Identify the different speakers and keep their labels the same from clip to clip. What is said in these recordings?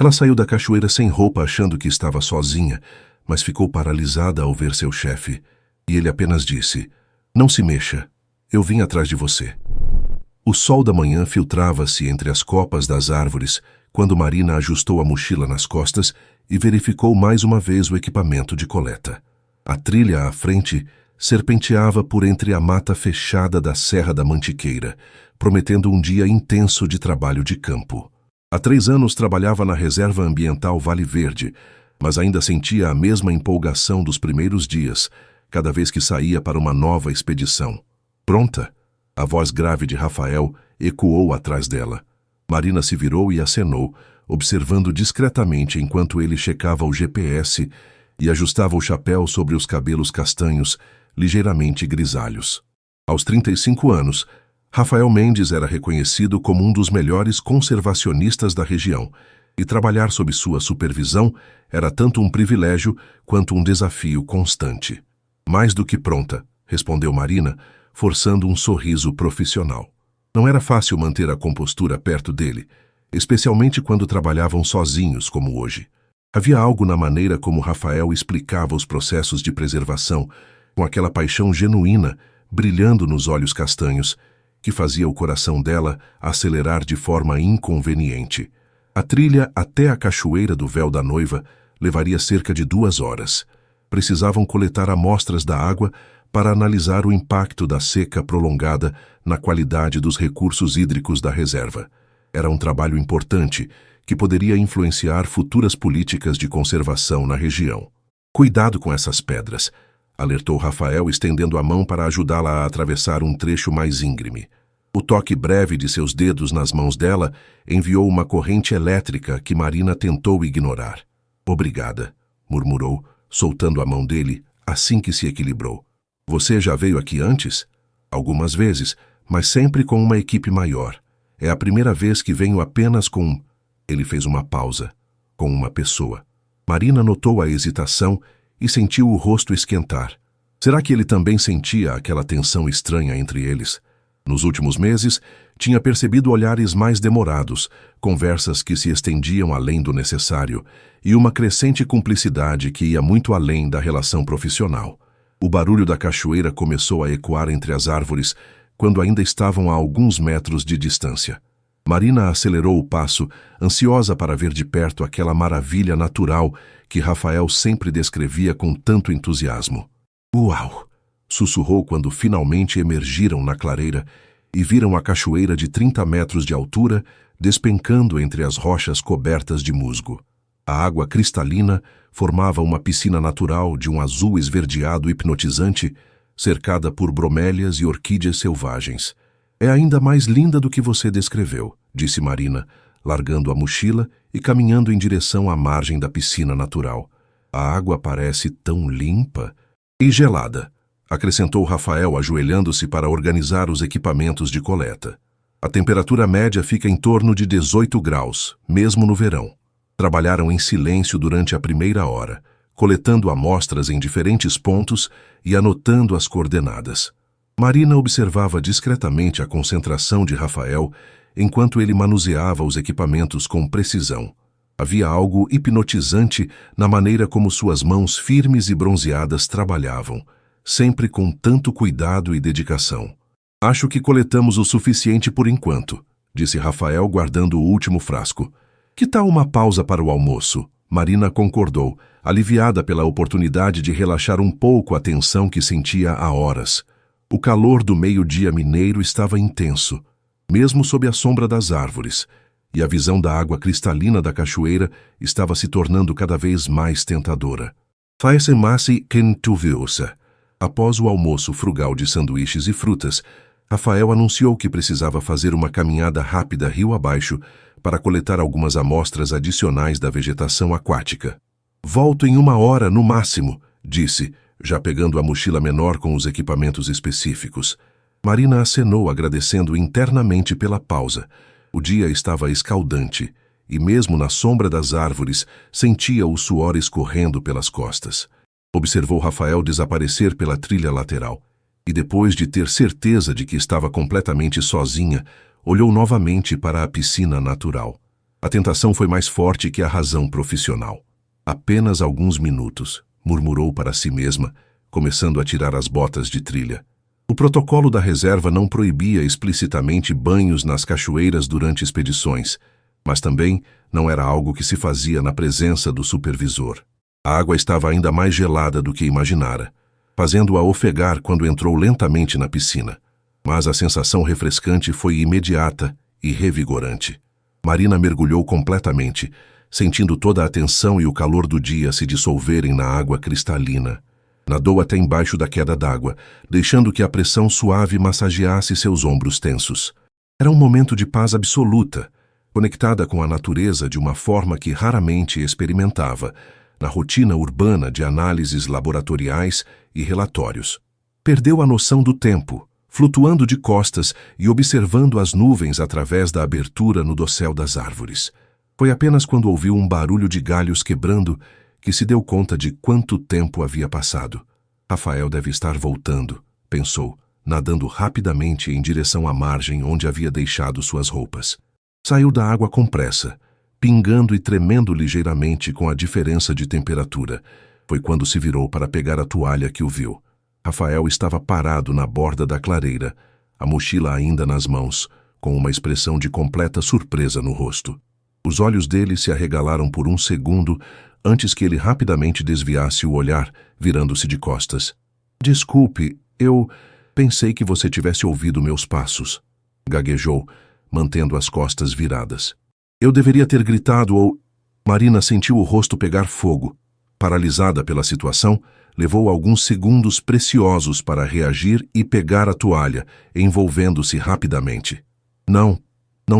Speaker 1: Ela saiu da cachoeira sem roupa, achando que estava sozinha, mas ficou paralisada ao ver seu chefe, e ele apenas disse: "Não se mexa, eu vim atrás de você." O sol da manhã filtrava-se entre as copas das árvores quando Marina ajustou a mochila nas costas e verificou mais uma vez o equipamento de coleta. A trilha à frente serpenteava por entre a mata fechada da Serra da Mantiqueira, prometendo um dia intenso de trabalho de campo. Há 3 anos trabalhava na Reserva Ambiental Vale Verde, mas ainda sentia a mesma empolgação dos primeiros dias, cada vez que saía para uma nova expedição. "Pronta?" A voz grave de Rafael ecoou atrás dela. Marina se virou e acenou, observando discretamente enquanto ele checava o GPS e ajustava o chapéu sobre os cabelos castanhos, ligeiramente grisalhos. Aos 35 anos, Rafael Mendes era reconhecido como um dos melhores conservacionistas da região, e trabalhar sob sua supervisão era tanto um privilégio quanto um desafio constante. "Mais do que pronta", respondeu Marina, forçando um sorriso profissional. Não era fácil manter a compostura perto dele, especialmente quando trabalhavam sozinhos como hoje. Havia algo na maneira como Rafael explicava os processos de preservação, com aquela paixão genuína brilhando nos olhos castanhos, que fazia o coração dela acelerar de forma inconveniente. A trilha até a cachoeira do Véu da Noiva levaria cerca de 2 horas. Precisavam coletar amostras da água para analisar o impacto da seca prolongada na qualidade dos recursos hídricos da reserva. Era um trabalho importante que poderia influenciar futuras políticas de conservação na região. "Cuidado com essas pedras", alertou Rafael, estendendo a mão para ajudá-la a atravessar um trecho mais íngreme. O toque breve de seus dedos nas mãos dela enviou uma corrente elétrica que Marina tentou ignorar. "Obrigada", murmurou, soltando a mão dele assim que se equilibrou. "Você já veio aqui antes?" "Algumas vezes, mas sempre com uma equipe maior. É a primeira vez que venho apenas com..." Ele fez uma pausa. "Com uma pessoa." Marina notou a hesitação e sentiu o rosto esquentar. Será que ele também sentia aquela tensão estranha entre eles? Nos últimos meses, tinha percebido olhares mais demorados, conversas que se estendiam além do necessário e uma crescente cumplicidade que ia muito além da relação profissional. O barulho da cachoeira começou a ecoar entre as árvores quando ainda estavam a alguns metros de distância. Marina acelerou o passo, ansiosa para ver de perto aquela maravilha natural que Rafael sempre descrevia com tanto entusiasmo. "Uau!" sussurrou quando finalmente emergiram na clareira e viram a cachoeira de 30 metros de altura despencando entre as rochas cobertas de musgo. A água cristalina formava uma piscina natural de um azul esverdeado hipnotizante, cercada por bromélias e orquídeas selvagens. "É ainda mais linda do que você descreveu", disse Marina, largando a mochila e caminhando em direção à margem da piscina natural. "A água parece tão limpa e gelada", acrescentou Rafael, ajoelhando-se para organizar os equipamentos de coleta. "A temperatura média fica em torno de 18 graus, mesmo no verão." Trabalharam em silêncio durante a primeira hora, coletando amostras em diferentes pontos e anotando as coordenadas. Marina observava discretamente a concentração de Rafael enquanto ele manuseava os equipamentos com precisão. Havia algo hipnotizante na maneira como suas mãos firmes e bronzeadas trabalhavam, sempre com tanto cuidado e dedicação. "Acho que coletamos o suficiente por enquanto", disse Rafael, guardando o último frasco. "Que tal uma pausa para o almoço?" Marina concordou, aliviada pela oportunidade de relaxar um pouco a tensão que sentia há horas. O calor do meio-dia mineiro estava intenso, mesmo sob a sombra das árvores, e a visão da água cristalina da cachoeira estava se tornando cada vez mais tentadora. "Faz-se quem tu viusa." Após o almoço frugal de sanduíches e frutas, Rafael anunciou que precisava fazer uma caminhada rápida rio abaixo para coletar algumas amostras adicionais da vegetação aquática. "Volto em 1 hora no máximo", disse, já pegando a mochila menor com os equipamentos específicos. Marina acenou, agradecendo internamente pela pausa. O dia estava escaldante e, mesmo na sombra das árvores, sentia o suor escorrendo pelas costas. Observou Rafael desaparecer pela trilha lateral e, depois de ter certeza de que estava completamente sozinha, olhou novamente para a piscina natural. A tentação foi mais forte que a razão profissional. Apenas alguns minutos, murmurou para si mesma, começando a tirar as botas de trilha. O protocolo da reserva não proibia explicitamente banhos nas cachoeiras durante expedições, mas também não era algo que se fazia na presença do supervisor. A água estava ainda mais gelada do que imaginara, fazendo-a ofegar quando entrou lentamente na piscina. Mas a sensação refrescante foi imediata e revigorante. Marina mergulhou completamente, sentindo toda a tensão e o calor do dia se dissolverem na água cristalina. Nadou até embaixo da queda d'água, deixando que a pressão suave massageasse seus ombros tensos. Era um momento de paz absoluta, conectada com a natureza de uma forma que raramente experimentava, na rotina urbana de análises laboratoriais e relatórios. Perdeu a noção do tempo, flutuando de costas e observando as nuvens através da abertura no dossel das árvores. Foi apenas quando ouviu um barulho de galhos quebrando que se deu conta de quanto tempo havia passado. Rafael deve estar voltando, pensou, nadando rapidamente em direção à margem onde havia deixado suas roupas. Saiu da água com pressa, pingando e tremendo ligeiramente com a diferença de temperatura. Foi quando se virou para pegar a toalha que o viu. Rafael estava parado na borda da clareira, a mochila ainda nas mãos, com uma expressão de completa surpresa no rosto. Os olhos dele se arregalaram por um segundo antes que ele rapidamente desviasse o olhar, virando-se de costas. Desculpe, eu pensei que você tivesse ouvido meus passos, gaguejou, mantendo as costas viradas. Eu deveria ter gritado ou... Marina sentiu o rosto pegar fogo. Paralisada pela situação, levou alguns segundos preciosos para reagir e pegar a toalha, envolvendo-se rapidamente. Não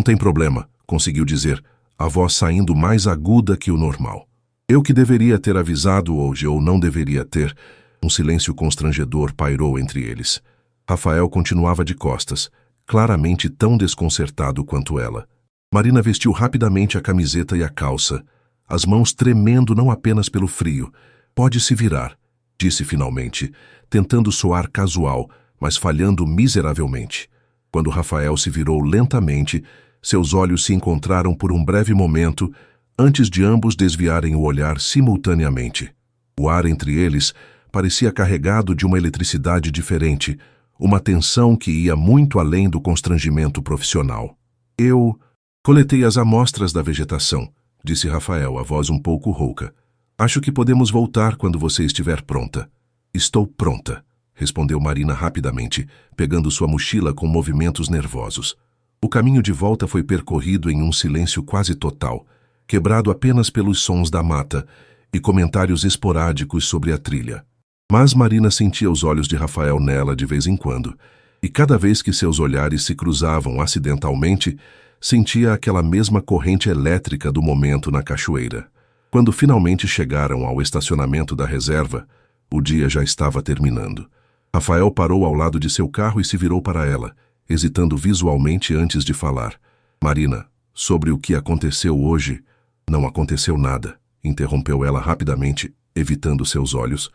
Speaker 1: tem problema, conseguiu dizer, a voz saindo mais aguda que o normal. Eu que deveria ter avisado hoje ou não deveria ter. Um silêncio constrangedor pairou entre eles. Rafael continuava de costas, claramente tão desconcertado quanto ela. Marina vestiu rapidamente a camiseta e a calça, as mãos tremendo não apenas pelo frio. Pode se virar, disse finalmente, tentando soar casual, mas falhando miseravelmente. Quando Rafael se virou lentamente, seus olhos se encontraram por um breve momento, antes de ambos desviarem o olhar simultaneamente. O ar entre eles parecia carregado de uma eletricidade diferente, uma tensão que ia muito além do constrangimento profissional. Eu coletei as amostras da vegetação, disse Rafael, a voz um pouco rouca. Acho que podemos voltar quando você estiver pronta. Estou pronta, respondeu Marina rapidamente, pegando sua mochila com movimentos nervosos. O caminho de volta foi percorrido em um silêncio quase total, quebrado apenas pelos sons da mata e comentários esporádicos sobre a trilha. Mas Marina sentia os olhos de Rafael nela de vez em quando, e cada vez que seus olhares se cruzavam acidentalmente, sentia aquela mesma corrente elétrica do momento na cachoeira. Quando finalmente chegaram ao estacionamento da reserva, o dia já estava terminando. Rafael parou ao lado de seu carro e se virou para ela, hesitando visualmente antes de falar. Marina, sobre o que aconteceu hoje, não aconteceu nada, interrompeu ela rapidamente, evitando seus olhos.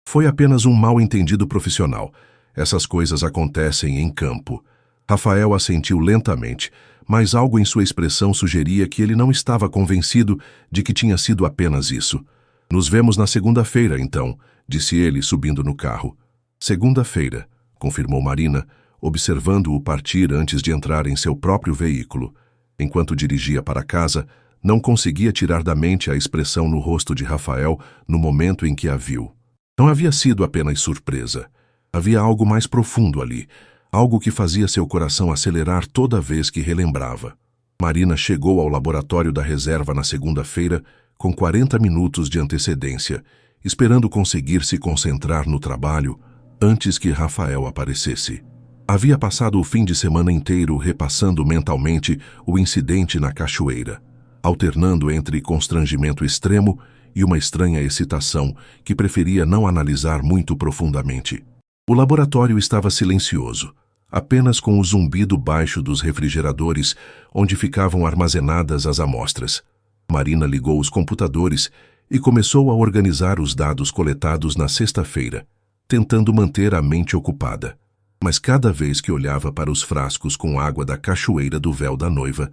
Speaker 1: Foi apenas um mal-entendido profissional. Essas coisas acontecem em campo. Rafael assentiu lentamente, mas algo em sua expressão sugeria que ele não estava convencido de que tinha sido apenas isso. Nos vemos na segunda-feira, então, disse ele, subindo no carro. Segunda-feira, confirmou Marina, observando-o partir antes de entrar em seu próprio veículo. Enquanto dirigia para casa, não conseguia tirar da mente a expressão no rosto de Rafael no momento em que a viu. Não havia sido apenas surpresa. Havia algo mais profundo ali, algo que fazia seu coração acelerar toda vez que relembrava. Marina chegou ao laboratório da reserva na segunda-feira com 40 minutos de antecedência, esperando conseguir se concentrar no trabalho antes que Rafael aparecesse. Havia passado o fim de semana inteiro repassando mentalmente o incidente na cachoeira, alternando entre constrangimento extremo e uma estranha excitação que preferia não analisar muito profundamente. O laboratório estava silencioso, apenas com o zumbido baixo dos refrigeradores onde ficavam armazenadas as amostras. Marina ligou os computadores e começou a organizar os dados coletados na sexta-feira, tentando manter a mente ocupada. Mas cada vez que olhava para os frascos com água da cachoeira do véu da noiva,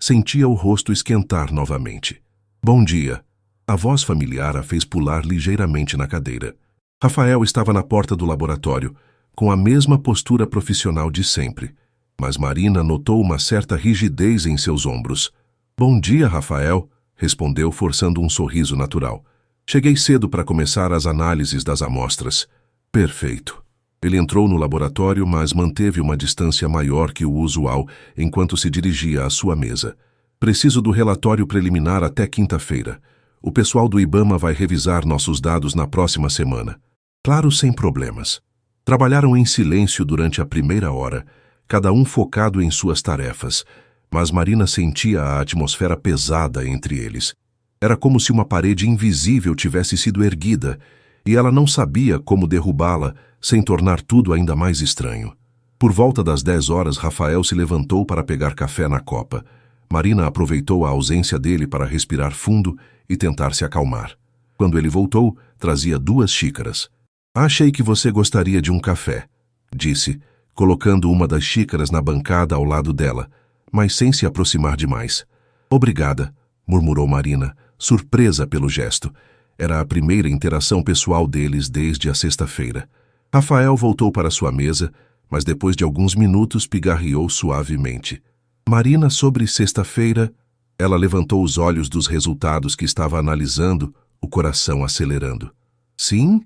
Speaker 1: Sentia o rosto esquentar novamente. Bom dia. A voz familiar a fez pular ligeiramente na cadeira. Rafael estava na porta do laboratório, com a mesma postura profissional de sempre. Mas Marina notou uma certa rigidez em seus ombros. Bom dia, Rafael, respondeu forçando um sorriso natural. Cheguei cedo para começar as análises das amostras. Perfeito. Ele entrou no laboratório, mas manteve uma distância maior que o usual enquanto se dirigia à sua mesa. Preciso do relatório preliminar até quinta-feira. O pessoal do IBAMA vai revisar nossos dados na próxima semana. Claro, sem problemas. Trabalharam em silêncio durante a primeira hora, cada um focado em suas tarefas, mas Marina sentia a atmosfera pesada entre eles. Era como se uma parede invisível tivesse sido erguida, e ela não sabia como derrubá-la sem tornar tudo ainda mais estranho. Por volta das 10 horas, Rafael se levantou para pegar café na copa. Marina aproveitou a ausência dele para respirar fundo e tentar se acalmar. Quando ele voltou, trazia 2 xícaras. Achei que você gostaria de um café, disse, colocando uma das xícaras na bancada ao lado dela, mas sem se aproximar demais. Obrigada, murmurou Marina, surpresa pelo gesto. Era a primeira interação pessoal deles desde a sexta-feira. Rafael voltou para sua mesa, mas depois de alguns minutos pigarreou suavemente. Marina, sobre sexta-feira, ela levantou os olhos dos resultados que estava analisando, o coração acelerando. Sim,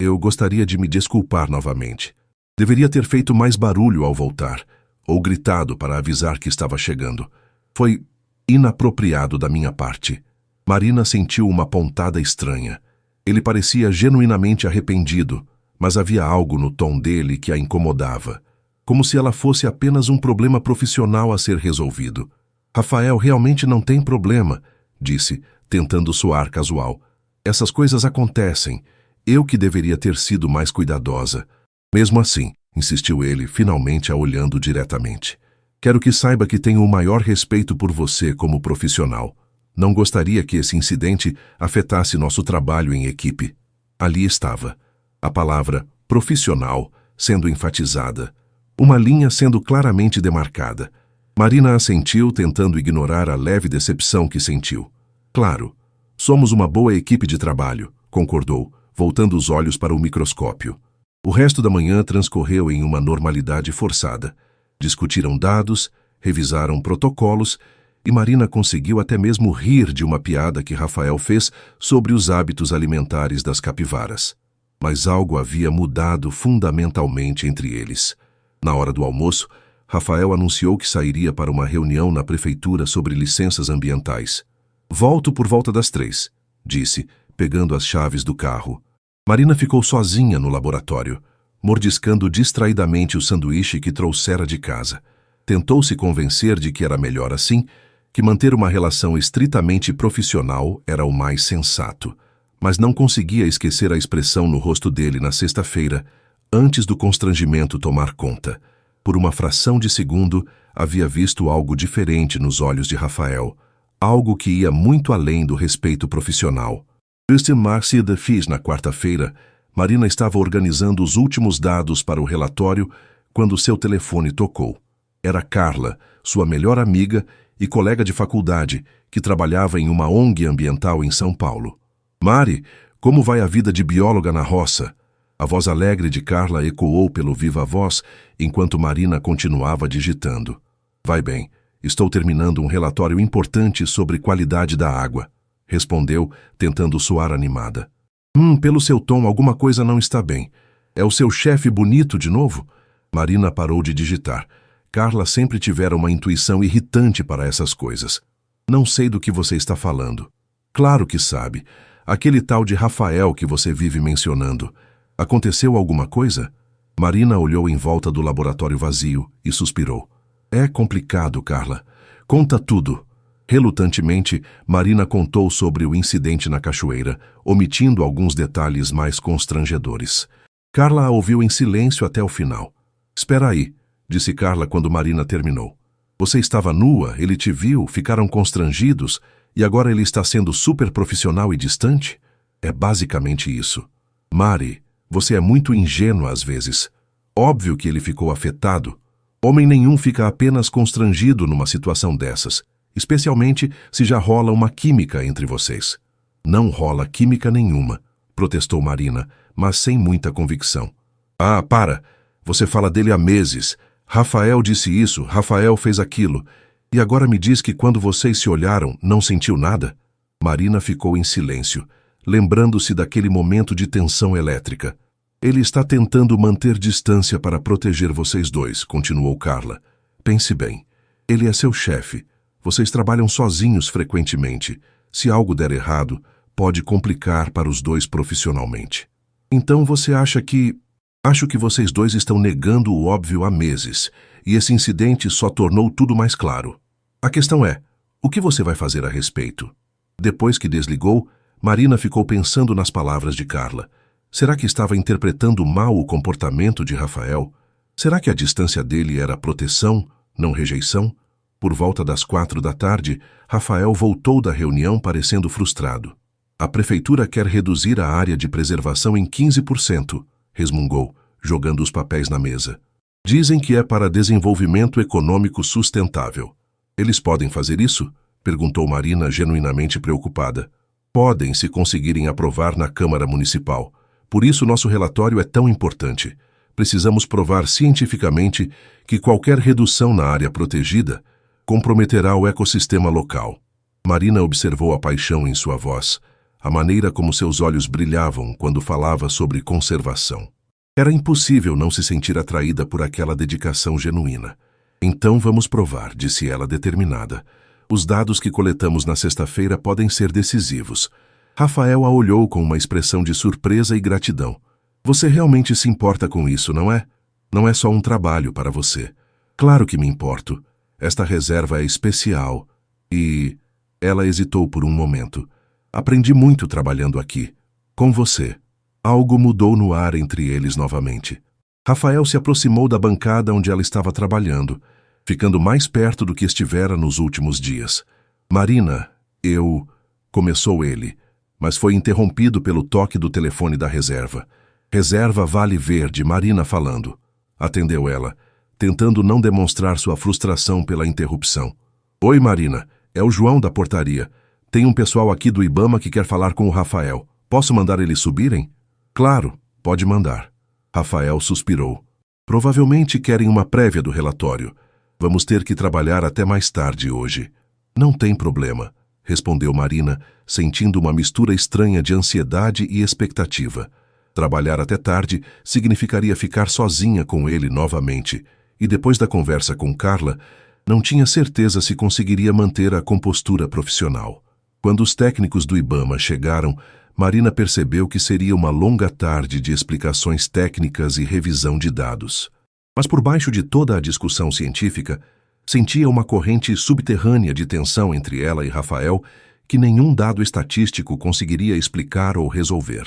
Speaker 1: eu gostaria de me desculpar novamente. Deveria ter feito mais barulho ao voltar, ou gritado para avisar que estava chegando. Foi inapropriado da minha parte. Marina sentiu uma pontada estranha. Ele parecia genuinamente arrependido, mas havia algo no tom dele que a incomodava, como se ela fosse apenas um problema profissional a ser resolvido. Rafael realmente não tem problema, disse, tentando soar casual. Essas coisas acontecem. Eu que deveria ter sido mais cuidadosa. Mesmo assim, insistiu ele, finalmente a olhando diretamente. Quero que saiba que tenho o maior respeito por você como profissional. Não gostaria que esse incidente afetasse nosso trabalho em equipe. Ali estava. A palavra profissional sendo enfatizada. Uma linha sendo claramente demarcada. Marina assentiu, tentando ignorar a leve decepção que sentiu. Claro, somos uma boa equipe de trabalho, concordou, voltando os olhos para o microscópio. O resto da manhã transcorreu em uma normalidade forçada. Discutiram dados, revisaram protocolos, e Marina conseguiu até mesmo rir de uma piada que Rafael fez sobre os hábitos alimentares das capivaras. Mas algo havia mudado fundamentalmente entre eles. Na hora do almoço, Rafael anunciou que sairia para uma reunião na prefeitura sobre licenças ambientais. Volto por volta das 3, disse, pegando as chaves do carro. Marina ficou sozinha no laboratório, mordiscando distraidamente o sanduíche que trouxera de casa. Tentou se convencer de que era melhor assim, que manter uma relação estritamente profissional era o mais sensato, mas não conseguia esquecer a expressão no rosto dele na sexta-feira, antes do constrangimento tomar conta. Por uma fração de segundo, havia visto algo diferente nos olhos de Rafael, algo que ia muito além do respeito profissional. Christian Marcy de Fiz na quarta-feira, Marina estava organizando os últimos dados para o relatório quando seu telefone tocou. Era Carla, sua melhor amiga e colega de faculdade, que trabalhava em uma ONG ambiental em São Paulo. Mari, como vai a vida de bióloga na roça? A voz alegre de Carla ecoou pelo viva-voz enquanto Marina continuava digitando. Vai bem, estou terminando um relatório importante sobre qualidade da água, respondeu, tentando soar animada. Pelo seu tom, alguma coisa não está bem. É o seu chefe bonito de novo? Marina parou de digitar. Carla sempre tivera uma intuição irritante para essas coisas. Não sei do que você está falando. Claro que sabe. Aquele tal de Rafael que você vive mencionando. Aconteceu alguma coisa? Marina olhou em volta do laboratório vazio e suspirou. É complicado, Carla. Conta tudo. Relutantemente, Marina contou sobre o incidente na cachoeira, omitindo alguns detalhes mais constrangedores. Carla a ouviu em silêncio até o final. Espera aí, disse Carla quando Marina terminou. Você estava nua, ele te viu, ficaram constrangidos, e agora ele está sendo super profissional e distante? É basicamente isso. Mari, você é muito ingênua às vezes. Óbvio que ele ficou afetado. Homem nenhum fica apenas constrangido numa situação dessas. especialmente se já rola uma química entre vocês. Não rola química nenhuma, protestou Marina, mas sem muita convicção. Ah, para! Você fala dele há meses. Rafael disse isso, Rafael fez aquilo. E agora me diz que quando vocês se olharam, não sentiu nada? Marina ficou em silêncio, lembrando-se daquele momento de tensão elétrica. Ele está tentando manter distância para proteger vocês dois, continuou Carla. Pense bem. Ele é seu chefe. Vocês trabalham sozinhos frequentemente. Se algo der errado, pode complicar para os dois profissionalmente. Então você acha que... Acho que vocês dois estão negando o óbvio há meses, e esse incidente só tornou tudo mais claro. A questão é, o que você vai fazer a respeito? Depois que desligou, Marina ficou pensando nas palavras de Carla. Será que estava interpretando mal o comportamento de Rafael? Será que a distância dele era proteção, não rejeição? Por volta das 4 da tarde, Rafael voltou da reunião parecendo frustrado. A prefeitura quer reduzir a área de preservação em 15%, resmungou, jogando os papéis na mesa. Dizem que é para desenvolvimento econômico sustentável. Eles podem fazer isso? Perguntou Marina, genuinamente preocupada. Podem, se conseguirem aprovar na Câmara Municipal. Por isso nosso relatório é tão importante. Precisamos provar cientificamente que qualquer redução na área protegida comprometerá o ecossistema local. Marina observou a paixão em sua voz, a maneira como seus olhos brilhavam quando falava sobre conservação. Era impossível não se sentir atraída por aquela dedicação genuína. Então vamos provar, disse ela determinada. Os dados que coletamos na sexta-feira podem ser decisivos. Rafael a olhou com uma expressão de surpresa e gratidão. Você realmente se importa com isso, não é? Não é só um trabalho para você. Claro que me importo. Esta reserva é especial e... Ela hesitou por um momento. Aprendi muito trabalhando aqui. Com você. Algo mudou no ar entre eles novamente. Rafael se aproximou da bancada onde ela estava trabalhando, ficando mais perto do que estivera nos últimos dias. Marina, eu... Começou ele, mas foi interrompido pelo toque do telefone da reserva. Reserva Vale Verde, Marina falando. Atendeu ela, tentando não demonstrar sua frustração pela interrupção. Oi, Marina, é o João da portaria. Tem um pessoal aqui do Ibama que quer falar com o Rafael. Posso mandar eles subirem? Claro, pode mandar. Rafael suspirou. Provavelmente querem uma prévia do relatório. Vamos ter que trabalhar até mais tarde hoje. Não tem problema, respondeu Marina, sentindo uma mistura estranha de ansiedade e expectativa. Trabalhar até tarde significaria ficar sozinha com ele novamente, e depois da conversa com Carla, não tinha certeza se conseguiria manter a compostura profissional. Quando os técnicos do Ibama chegaram, Marina percebeu que seria uma longa tarde de explicações técnicas e revisão de dados. Mas por baixo de toda a discussão científica, sentia uma corrente subterrânea de tensão entre ela e Rafael que nenhum dado estatístico conseguiria explicar ou resolver.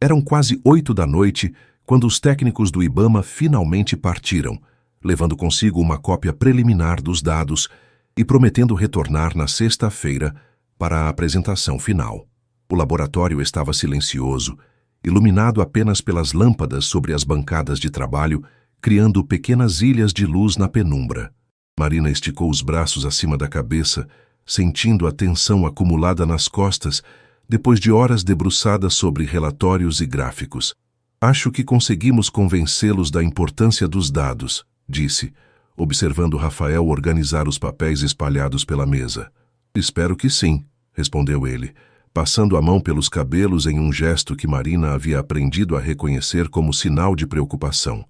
Speaker 1: Eram quase 8 da noite quando os técnicos do Ibama finalmente partiram, levando consigo uma cópia preliminar dos dados e prometendo retornar na sexta-feira para a apresentação final. O laboratório estava silencioso, iluminado apenas pelas lâmpadas sobre as bancadas de trabalho, criando pequenas ilhas de luz na penumbra. Marina esticou os braços acima da cabeça, sentindo a tensão acumulada nas costas depois de horas debruçadas sobre relatórios e gráficos. Acho que conseguimos convencê-los da importância dos dados, disse, observando Rafael organizar os papéis espalhados pela mesa. Espero que sim, respondeu ele, passando a mão pelos cabelos em um gesto que Marina havia aprendido a reconhecer como sinal de preocupação.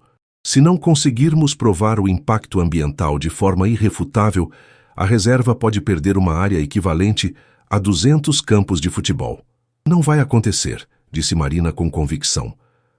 Speaker 1: Se não conseguirmos provar o impacto ambiental de forma irrefutável, a reserva pode perder uma área equivalente a 200 campos de futebol. Não vai acontecer, disse Marina com convicção.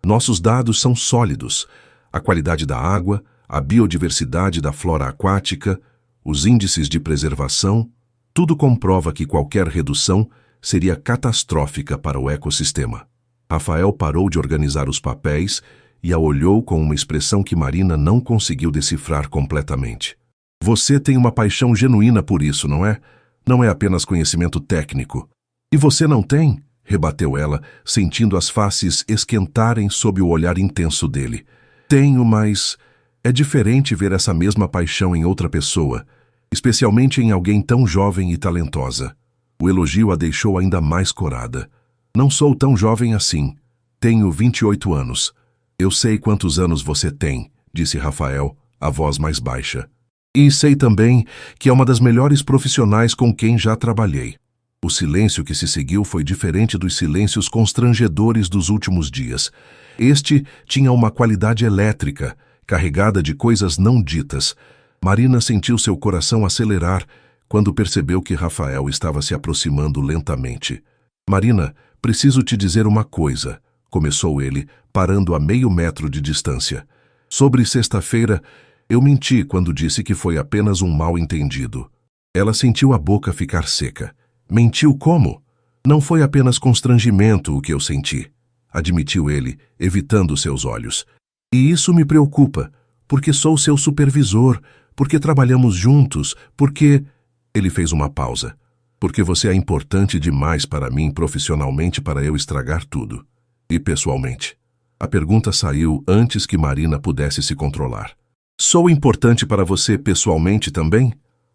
Speaker 1: Nossos dados são sólidos. A qualidade da água, a biodiversidade da flora aquática, os índices de preservação, tudo comprova que qualquer redução seria catastrófica para o ecossistema. Rafael parou de organizar os papéis e a olhou com uma expressão que Marina não conseguiu decifrar completamente. Você tem uma paixão genuína por isso, não é? Não é apenas conhecimento técnico. E você não tem? Rebateu ela, sentindo as faces esquentarem sob o olhar intenso dele. Tenho, mas... É diferente ver essa mesma paixão em outra pessoa. especialmente em alguém tão jovem e talentosa. O elogio a deixou ainda mais corada. Não sou tão jovem assim. Tenho 28 anos. Eu sei quantos anos você tem, disse Rafael, a voz mais baixa. E sei também que é uma das melhores profissionais com quem já trabalhei. O silêncio que se seguiu foi diferente dos silêncios constrangedores dos últimos dias. Este tinha uma qualidade elétrica, carregada de coisas não ditas. Marina sentiu seu coração acelerar quando percebeu que Rafael estava se aproximando lentamente. Marina, preciso te dizer uma coisa, começou ele, parando a meio metro de distância. Sobre sexta-feira, eu menti quando disse que foi apenas um mal-entendido. Ela sentiu a boca ficar seca. Mentiu como? Não foi apenas constrangimento o que eu senti, admitiu ele, evitando seus olhos. E isso me preocupa, porque sou seu supervisor, porque trabalhamos juntos, porque... Ele fez uma pausa. Porque você é importante demais para mim profissionalmente para eu estragar tudo. E pessoalmente? A pergunta saiu antes que Marina pudesse se controlar. Sou importante para você pessoalmente também?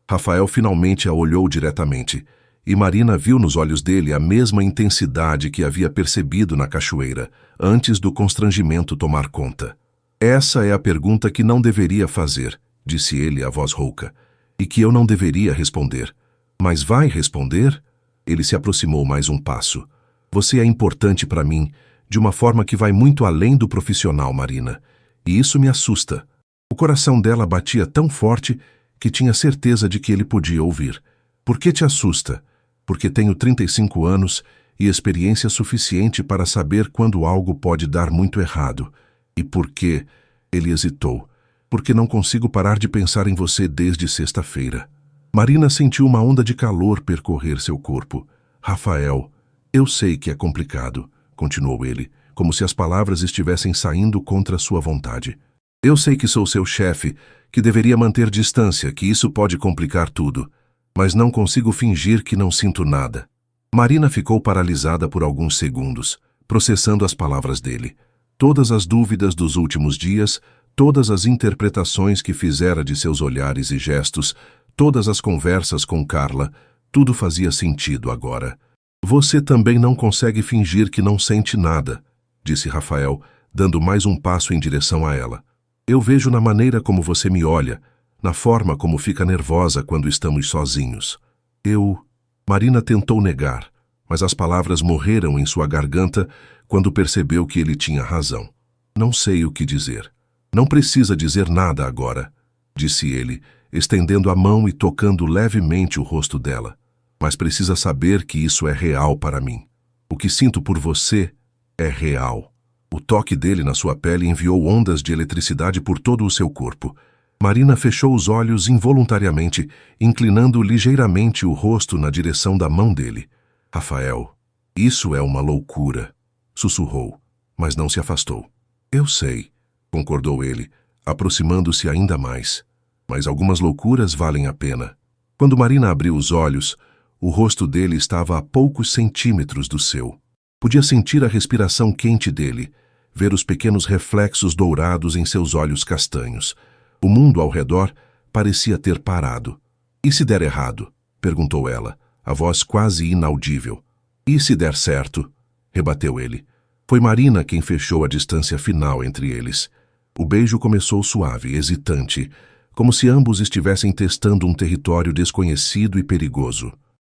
Speaker 1: Rafael finalmente a olhou diretamente, e Marina viu nos olhos dele a mesma intensidade que havia percebido na cachoeira, antes do constrangimento tomar conta. Essa é a pergunta que não deveria fazer, disse ele a voz rouca, e que eu não deveria responder. Mas vai responder? Ele se aproximou mais um passo. Você é importante para mim, de uma forma que vai muito além do profissional, Marina, e isso me assusta. O coração dela batia tão forte que tinha certeza de que ele podia ouvir. Por que te assusta? Porque tenho 35 anos e experiência suficiente para saber quando algo pode dar muito errado. E por quê? Ele hesitou. Porque não consigo parar de pensar em você desde sexta-feira. Marina sentiu uma onda de calor percorrer seu corpo. Rafael, eu sei que é complicado, continuou ele, como se as palavras estivessem saindo contra sua vontade. Eu sei que sou seu chefe, que deveria manter distância, que isso pode complicar tudo, mas não consigo fingir que não sinto nada. Marina ficou paralisada por alguns segundos, processando as palavras dele. Todas as dúvidas dos últimos dias, todas as interpretações que fizera de seus olhares e gestos, todas as conversas com Carla, tudo fazia sentido agora. Você também não consegue fingir que não sente nada, disse Rafael, dando mais um passo em direção a ela. Eu vejo na maneira como você me olha, na forma como fica nervosa quando estamos sozinhos. Marina tentou negar, mas as palavras morreram em sua garganta quando percebeu que ele tinha razão. Não sei o que dizer. Não precisa dizer nada agora, disse ele, estendendo a mão e tocando levemente o rosto dela. Mas precisa saber que isso é real para mim. O que sinto por você é real. O toque dele na sua pele enviou ondas de eletricidade por todo o seu corpo. Marina fechou os olhos involuntariamente, inclinando ligeiramente o rosto na direção da mão dele. Rafael, isso é uma loucura, sussurrou, mas não se afastou. Eu sei, concordou ele, aproximando-se ainda mais. Mas algumas loucuras valem a pena. Quando Marina abriu os olhos, o rosto dele estava a poucos centímetros do seu. Podia sentir a respiração quente dele, ver os pequenos reflexos dourados em seus olhos castanhos. O mundo ao redor parecia ter parado. E se der errado? Perguntou ela, a voz quase inaudível. E se der certo? Rebateu ele. Foi Marina quem fechou a distância final entre eles. O beijo começou suave, hesitante, como se ambos estivessem testando um território desconhecido e perigoso.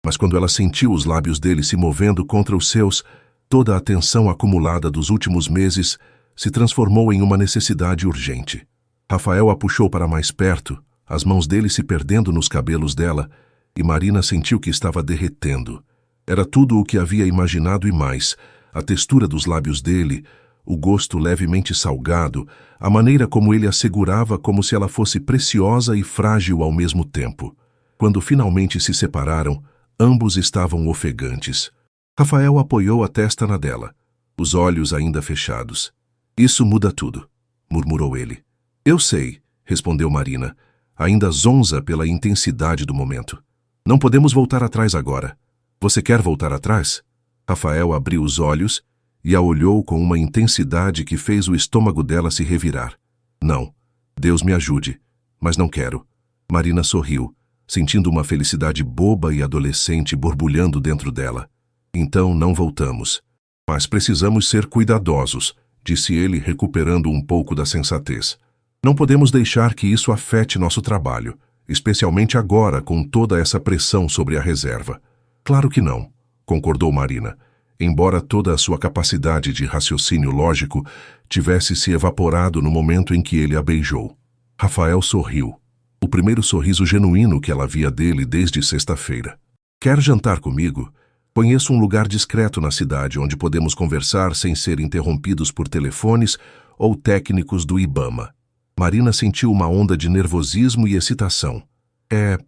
Speaker 1: Mas quando ela sentiu os lábios dele se movendo contra os seus, toda a tensão acumulada dos últimos meses se transformou em uma necessidade urgente. Rafael a puxou para mais perto, as mãos dele se perdendo nos cabelos dela, e Marina sentiu que estava derretendo. Era tudo o que havia imaginado e mais: a textura dos lábios dele, o gosto levemente salgado, a maneira como ele a segurava como se ela fosse preciosa e frágil ao mesmo tempo. Quando finalmente se separaram, ambos estavam ofegantes. Rafael apoiou a testa na dela, os olhos ainda fechados. Isso muda tudo, murmurou ele. Eu sei, respondeu Marina, ainda zonza pela intensidade do momento. Não podemos voltar atrás agora. Você quer voltar atrás? Rafael abriu os olhos e a olhou com uma intensidade que fez o estômago dela se revirar. Não, Deus me ajude, mas não quero. Marina sorriu, sentindo uma felicidade boba e adolescente borbulhando dentro dela. Então não voltamos. Mas precisamos ser cuidadosos, disse ele, recuperando um pouco da sensatez. Não podemos deixar que isso afete nosso trabalho, especialmente agora com toda essa pressão sobre a reserva. Claro que não, concordou Marina, embora toda a sua capacidade de raciocínio lógico tivesse se evaporado no momento em que ele a beijou. Rafael sorriu, o primeiro sorriso genuíno que ela via dele desde sexta-feira. Quer jantar comigo? Conheço um lugar discreto na cidade onde podemos conversar sem ser interrompidos por telefones ou técnicos do IBAMA. Marina sentiu uma onda de nervosismo e excitação. É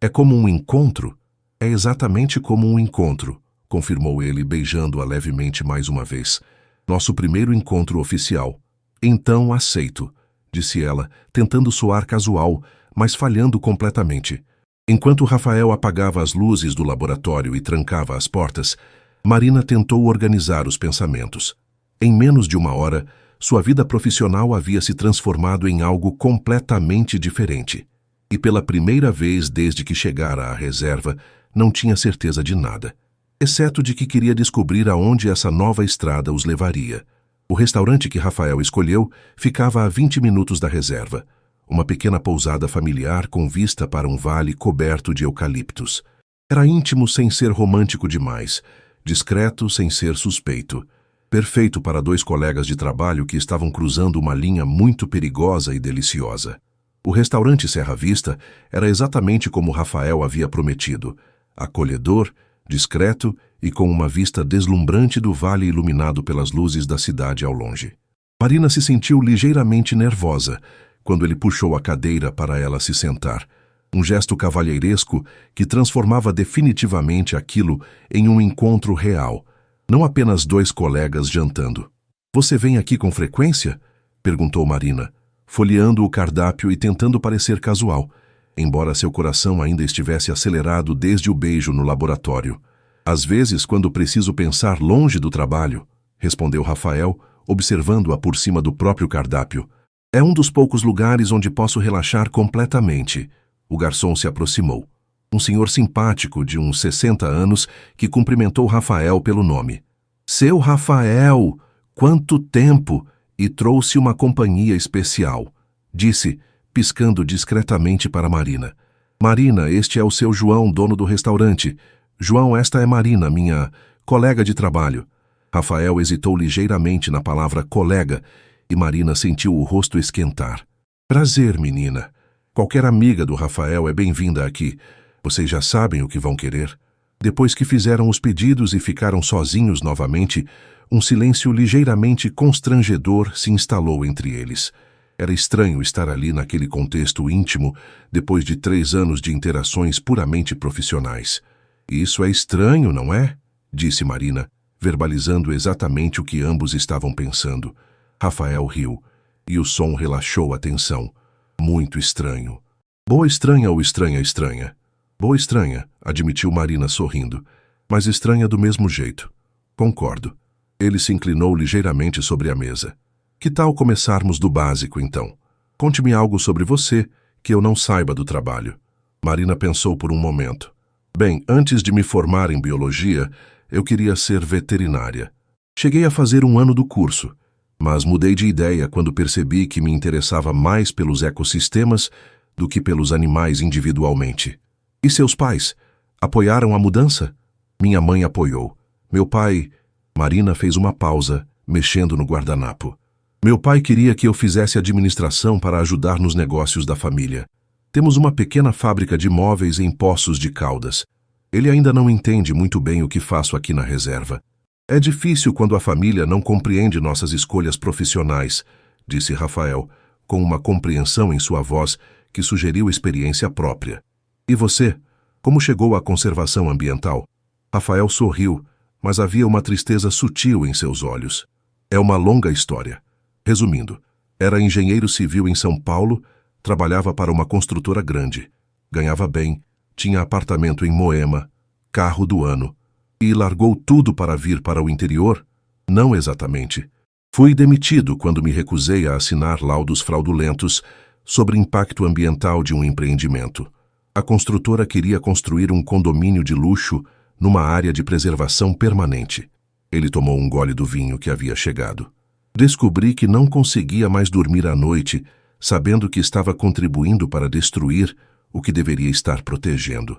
Speaker 1: como um encontro? É exatamente como um encontro, confirmou ele, beijando-a levemente mais uma vez. Nosso primeiro encontro oficial. Então aceito, disse ela, tentando soar casual, mas falhando completamente. Enquanto Rafael apagava as luzes do laboratório e trancava as portas, Marina tentou organizar os pensamentos. Em menos de uma hora, sua vida profissional havia se transformado em algo completamente diferente. E pela primeira vez desde que chegara à reserva, não tinha certeza de nada, exceto de que queria descobrir aonde essa nova estrada os levaria. O restaurante que Rafael escolheu ficava a 20 minutos da reserva, uma pequena pousada familiar com vista para um vale coberto de eucaliptos. Era íntimo sem ser romântico demais, discreto sem ser suspeito. Perfeito para dois colegas de trabalho que estavam cruzando uma linha muito perigosa e deliciosa. O restaurante Serra Vista era exatamente como Rafael havia prometido, acolhedor, discreto e com uma vista deslumbrante do vale iluminado pelas luzes da cidade ao longe. Marina se sentiu ligeiramente nervosa quando ele puxou a cadeira para ela se sentar, um gesto cavalheiresco que transformava definitivamente aquilo em um encontro real, não apenas dois colegas jantando. Você vem aqui com frequência? Perguntou Marina, folheando o cardápio e tentando parecer casual, embora seu coração ainda estivesse acelerado desde o beijo no laboratório. Às vezes, quando preciso pensar longe do trabalho, respondeu Rafael, observando-a por cima do próprio cardápio. É um dos poucos lugares onde posso relaxar completamente. O garçom se aproximou. Um senhor simpático de uns 60 anos que cumprimentou Rafael pelo nome. Seu Rafael! Quanto tempo! E trouxe uma companhia especial, disse, piscando discretamente para Marina. Marina, este é o seu João, dono do restaurante. João, esta é Marina, minha colega de trabalho. Rafael hesitou ligeiramente na palavra colega e Marina sentiu o rosto esquentar. Prazer, menina. Qualquer amiga do Rafael é bem-vinda aqui. Vocês já sabem o que vão querer. Depois que fizeram os pedidos e ficaram sozinhos novamente, um silêncio ligeiramente constrangedor se instalou entre eles. Era estranho estar ali naquele contexto íntimo depois de 3 anos de interações puramente profissionais. Isso é estranho, não é? Disse Marina, verbalizando exatamente o que ambos estavam pensando. Rafael riu, e o som relaxou a tensão. Muito estranho. Boa estranha ou estranha estranha? Boa estranha, admitiu Marina sorrindo, mas estranha do mesmo jeito. Concordo. Ele se inclinou ligeiramente sobre a mesa. Que tal começarmos do básico, então? Conte-me algo sobre você que eu não saiba do trabalho. Marina pensou por um momento. Bem, antes de me formar em biologia, eu queria ser veterinária. Cheguei a fazer 1 ano do curso, mas mudei de ideia quando percebi que me interessava mais pelos ecossistemas do que pelos animais individualmente. E seus pais? Apoiaram a mudança? Minha mãe apoiou. Meu pai... Marina fez uma pausa, mexendo no guardanapo. Meu pai queria que eu fizesse administração para ajudar nos negócios da família. Temos uma pequena fábrica de móveis em Poços de Caldas. Ele ainda não entende muito bem o que faço aqui na reserva. É difícil quando a família não compreende nossas escolhas profissionais, disse Rafael, com uma compreensão em sua voz que sugeriu experiência própria. E você? Como chegou à conservação ambiental? Rafael sorriu, mas havia uma tristeza sutil em seus olhos. É uma longa história. Resumindo, era engenheiro civil em São Paulo, trabalhava para uma construtora grande, ganhava bem, tinha apartamento em Moema, carro do ano, e largou tudo para vir para o interior? Não exatamente. Fui demitido quando me recusei a assinar laudos fraudulentos sobre impacto ambiental de um empreendimento. A construtora queria construir um condomínio de luxo numa área de preservação permanente. Ele tomou um gole do vinho que havia chegado. Descobri que não conseguia mais dormir à noite, sabendo que estava contribuindo para destruir o que deveria estar protegendo.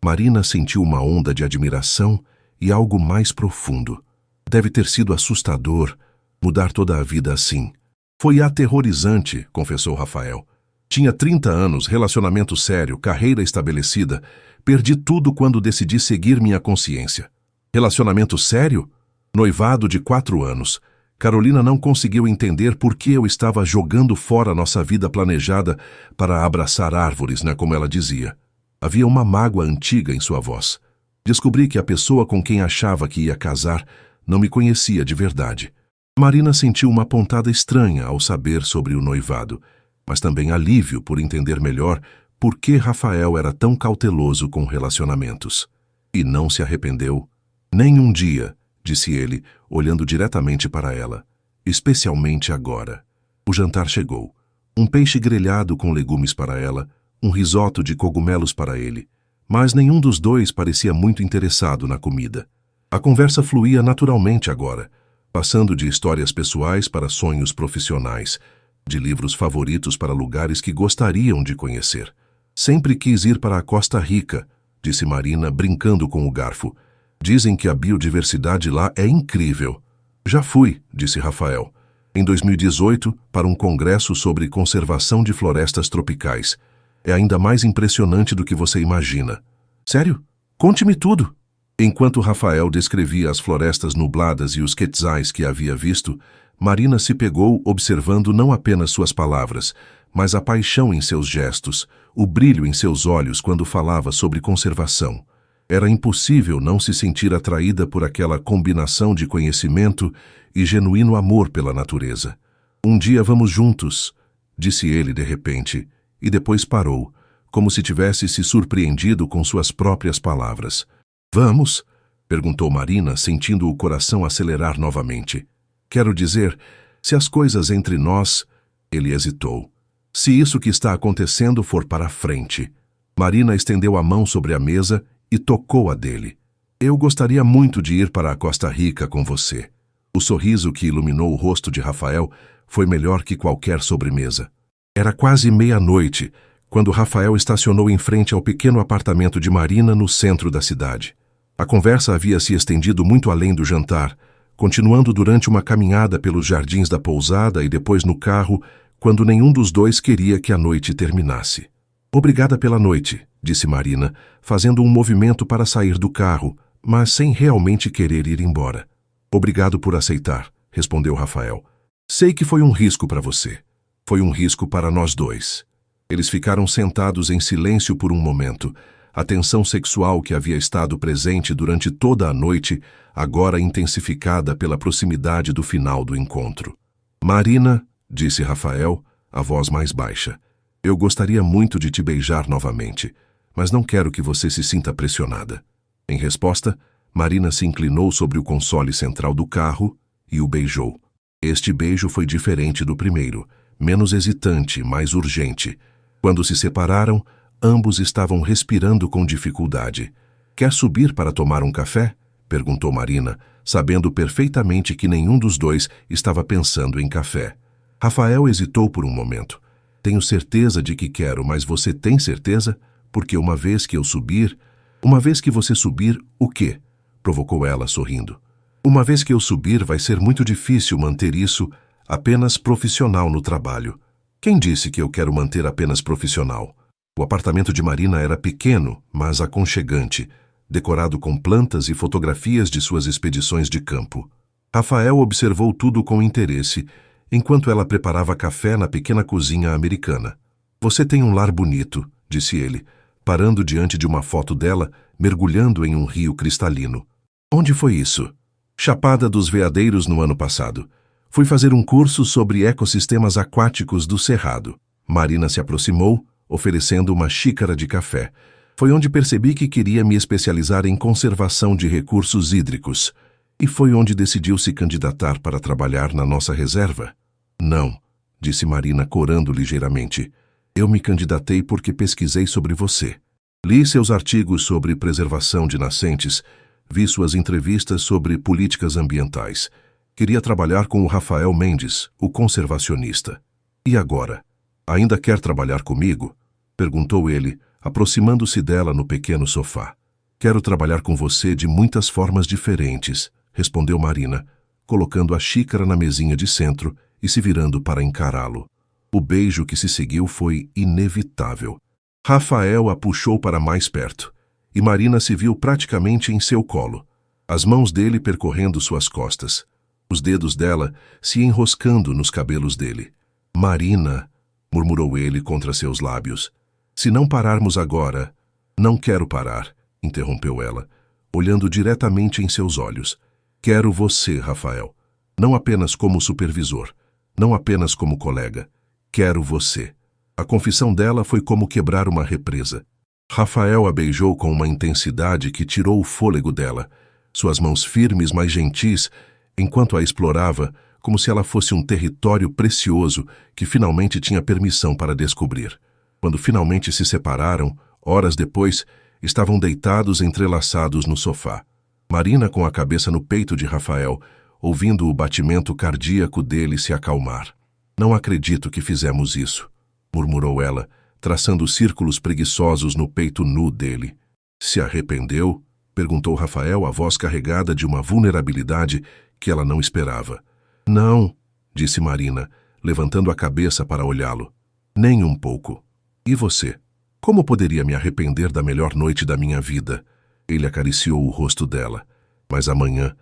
Speaker 1: Marina sentiu uma onda de admiração e algo mais profundo. Deve ter sido assustador mudar toda a vida assim. Foi aterrorizante, confessou Rafael. Tinha 30 anos, relacionamento sério, carreira estabelecida. Perdi tudo quando decidi seguir minha consciência. Relacionamento sério? Noivado de 4 anos. Carolina não conseguiu entender por que eu estava jogando fora nossa vida planejada para abraçar árvores, como ela dizia. Havia uma mágoa antiga em sua voz. Descobri que a pessoa com quem achava que ia casar não me conhecia de verdade. Marina sentiu uma pontada estranha ao saber sobre o noivado, mas também alívio por entender melhor por que Rafael era tão cauteloso com relacionamentos. E não se arrependeu. Nem um dia, disse ele, olhando diretamente para ela. Especialmente agora. O jantar chegou. Um peixe grelhado com legumes para ela, um risoto de cogumelos para ele. Mas nenhum dos dois parecia muito interessado na comida. A conversa fluía naturalmente agora, passando de histórias pessoais para sonhos profissionais, de livros favoritos para lugares que gostariam de conhecer. Sempre quis ir para a Costa Rica, disse Marina, brincando com o garfo. Dizem que a biodiversidade lá é incrível. Já fui, disse Rafael, em 2018, para um congresso sobre conservação de florestas tropicais. É ainda mais impressionante do que você imagina. Sério? Conte-me tudo. Enquanto Rafael descrevia as florestas nubladas e os quetzais que havia visto, Marina se pegou observando não apenas suas palavras, mas a paixão em seus gestos, o brilho em seus olhos quando falava sobre conservação. Era impossível não se sentir atraída por aquela combinação de conhecimento e genuíno amor pela natureza. Um dia vamos juntos, disse ele de repente, e depois parou, como se tivesse se surpreendido com suas próprias palavras. Vamos? Perguntou Marina, sentindo o coração acelerar novamente. Quero dizer, se as coisas entre nós... Ele hesitou. Se isso que está acontecendo for para frente. Marina estendeu a mão sobre a mesa e tocou a dele. Eu gostaria muito de ir para a Costa Rica com você. O sorriso que iluminou o rosto de Rafael foi melhor que qualquer sobremesa. Era quase meia-noite, quando Rafael estacionou em frente ao pequeno apartamento de Marina no centro da cidade. A conversa havia se estendido muito além do jantar, continuando durante uma caminhada pelos jardins da pousada e depois no carro, quando nenhum dos dois queria que a noite terminasse. Obrigada pela noite, disse Marina, fazendo um movimento para sair do carro, mas sem realmente querer ir embora. Obrigado por aceitar, respondeu Rafael. Sei que foi um risco para você. Foi um risco para nós dois. Eles ficaram sentados em silêncio por um momento. A tensão sexual que havia estado presente durante toda a noite, agora intensificada pela proximidade do final do encontro. Marina, disse Rafael, a voz mais baixa, eu gostaria muito de te beijar novamente, mas não quero que você se sinta pressionada. Em resposta, Marina se inclinou sobre o console central do carro e o beijou. Este beijo foi diferente do primeiro, menos hesitante, mais urgente. Quando se separaram, ambos estavam respirando com dificuldade. Quer subir para tomar um café? Perguntou Marina, sabendo perfeitamente que nenhum dos dois estava pensando em café. Rafael hesitou por um momento. Tenho certeza de que quero, mas você tem certeza? Porque uma vez que eu subir... Uma vez que você subir, o quê? Provocou ela, sorrindo. Uma vez que eu subir, vai ser muito difícil manter isso apenas profissional no trabalho. Quem disse que eu quero manter apenas profissional? O apartamento de Marina era pequeno, mas aconchegante, decorado com plantas e fotografias de suas expedições de campo. Rafael observou tudo com interesse, enquanto ela preparava café na pequena cozinha americana. Você tem um lar bonito, disse ele, parando diante de uma foto dela, mergulhando em um rio cristalino. Onde foi isso? Chapada dos Veadeiros no ano passado. Fui fazer um curso sobre ecossistemas aquáticos do Cerrado. Marina se aproximou, oferecendo uma xícara de café. Foi onde percebi que queria me especializar em conservação de recursos hídricos. E foi onde decidiu se candidatar para trabalhar na nossa reserva? Não, disse Marina, corando ligeiramente. Eu me candidatei porque pesquisei sobre você. Li seus artigos sobre preservação de nascentes, vi suas entrevistas sobre políticas ambientais. Queria trabalhar com o Rafael Mendes, o conservacionista. E agora? Ainda quer trabalhar comigo? Perguntou ele, aproximando-se dela no pequeno sofá. Quero trabalhar com você de muitas formas diferentes, respondeu Marina, colocando a xícara na mesinha de centro e se virando para encará-lo. O beijo que se seguiu foi inevitável. Rafael a puxou para mais perto, e Marina se viu praticamente em seu colo, as mãos dele percorrendo suas costas, os dedos dela se enroscando nos cabelos dele. Marina, murmurou ele contra seus lábios. Se não pararmos agora... Não quero parar, interrompeu ela, olhando diretamente em seus olhos. Quero você, Rafael. Não apenas como supervisor, não apenas como colega. Quero você. A confissão dela foi como quebrar uma represa. Rafael a beijou com uma intensidade que tirou o fôlego dela, suas mãos firmes, mas gentis, enquanto a explorava, como se ela fosse um território precioso que finalmente tinha permissão para descobrir. Quando finalmente se separaram, horas depois, estavam deitados entrelaçados no sofá. Marina com a cabeça no peito de Rafael, ouvindo o batimento cardíaco dele se acalmar. Não acredito que fizemos isso, murmurou ela, traçando círculos preguiçosos no peito nu dele. Se arrependeu? Perguntou Rafael, a voz carregada de uma vulnerabilidade que ela não esperava. Não, disse Marina, levantando a cabeça para olhá-lo. Nem um pouco. E você? Como poderia me arrepender da melhor noite da minha vida? Ele acariciou o rosto dela. Mas amanhã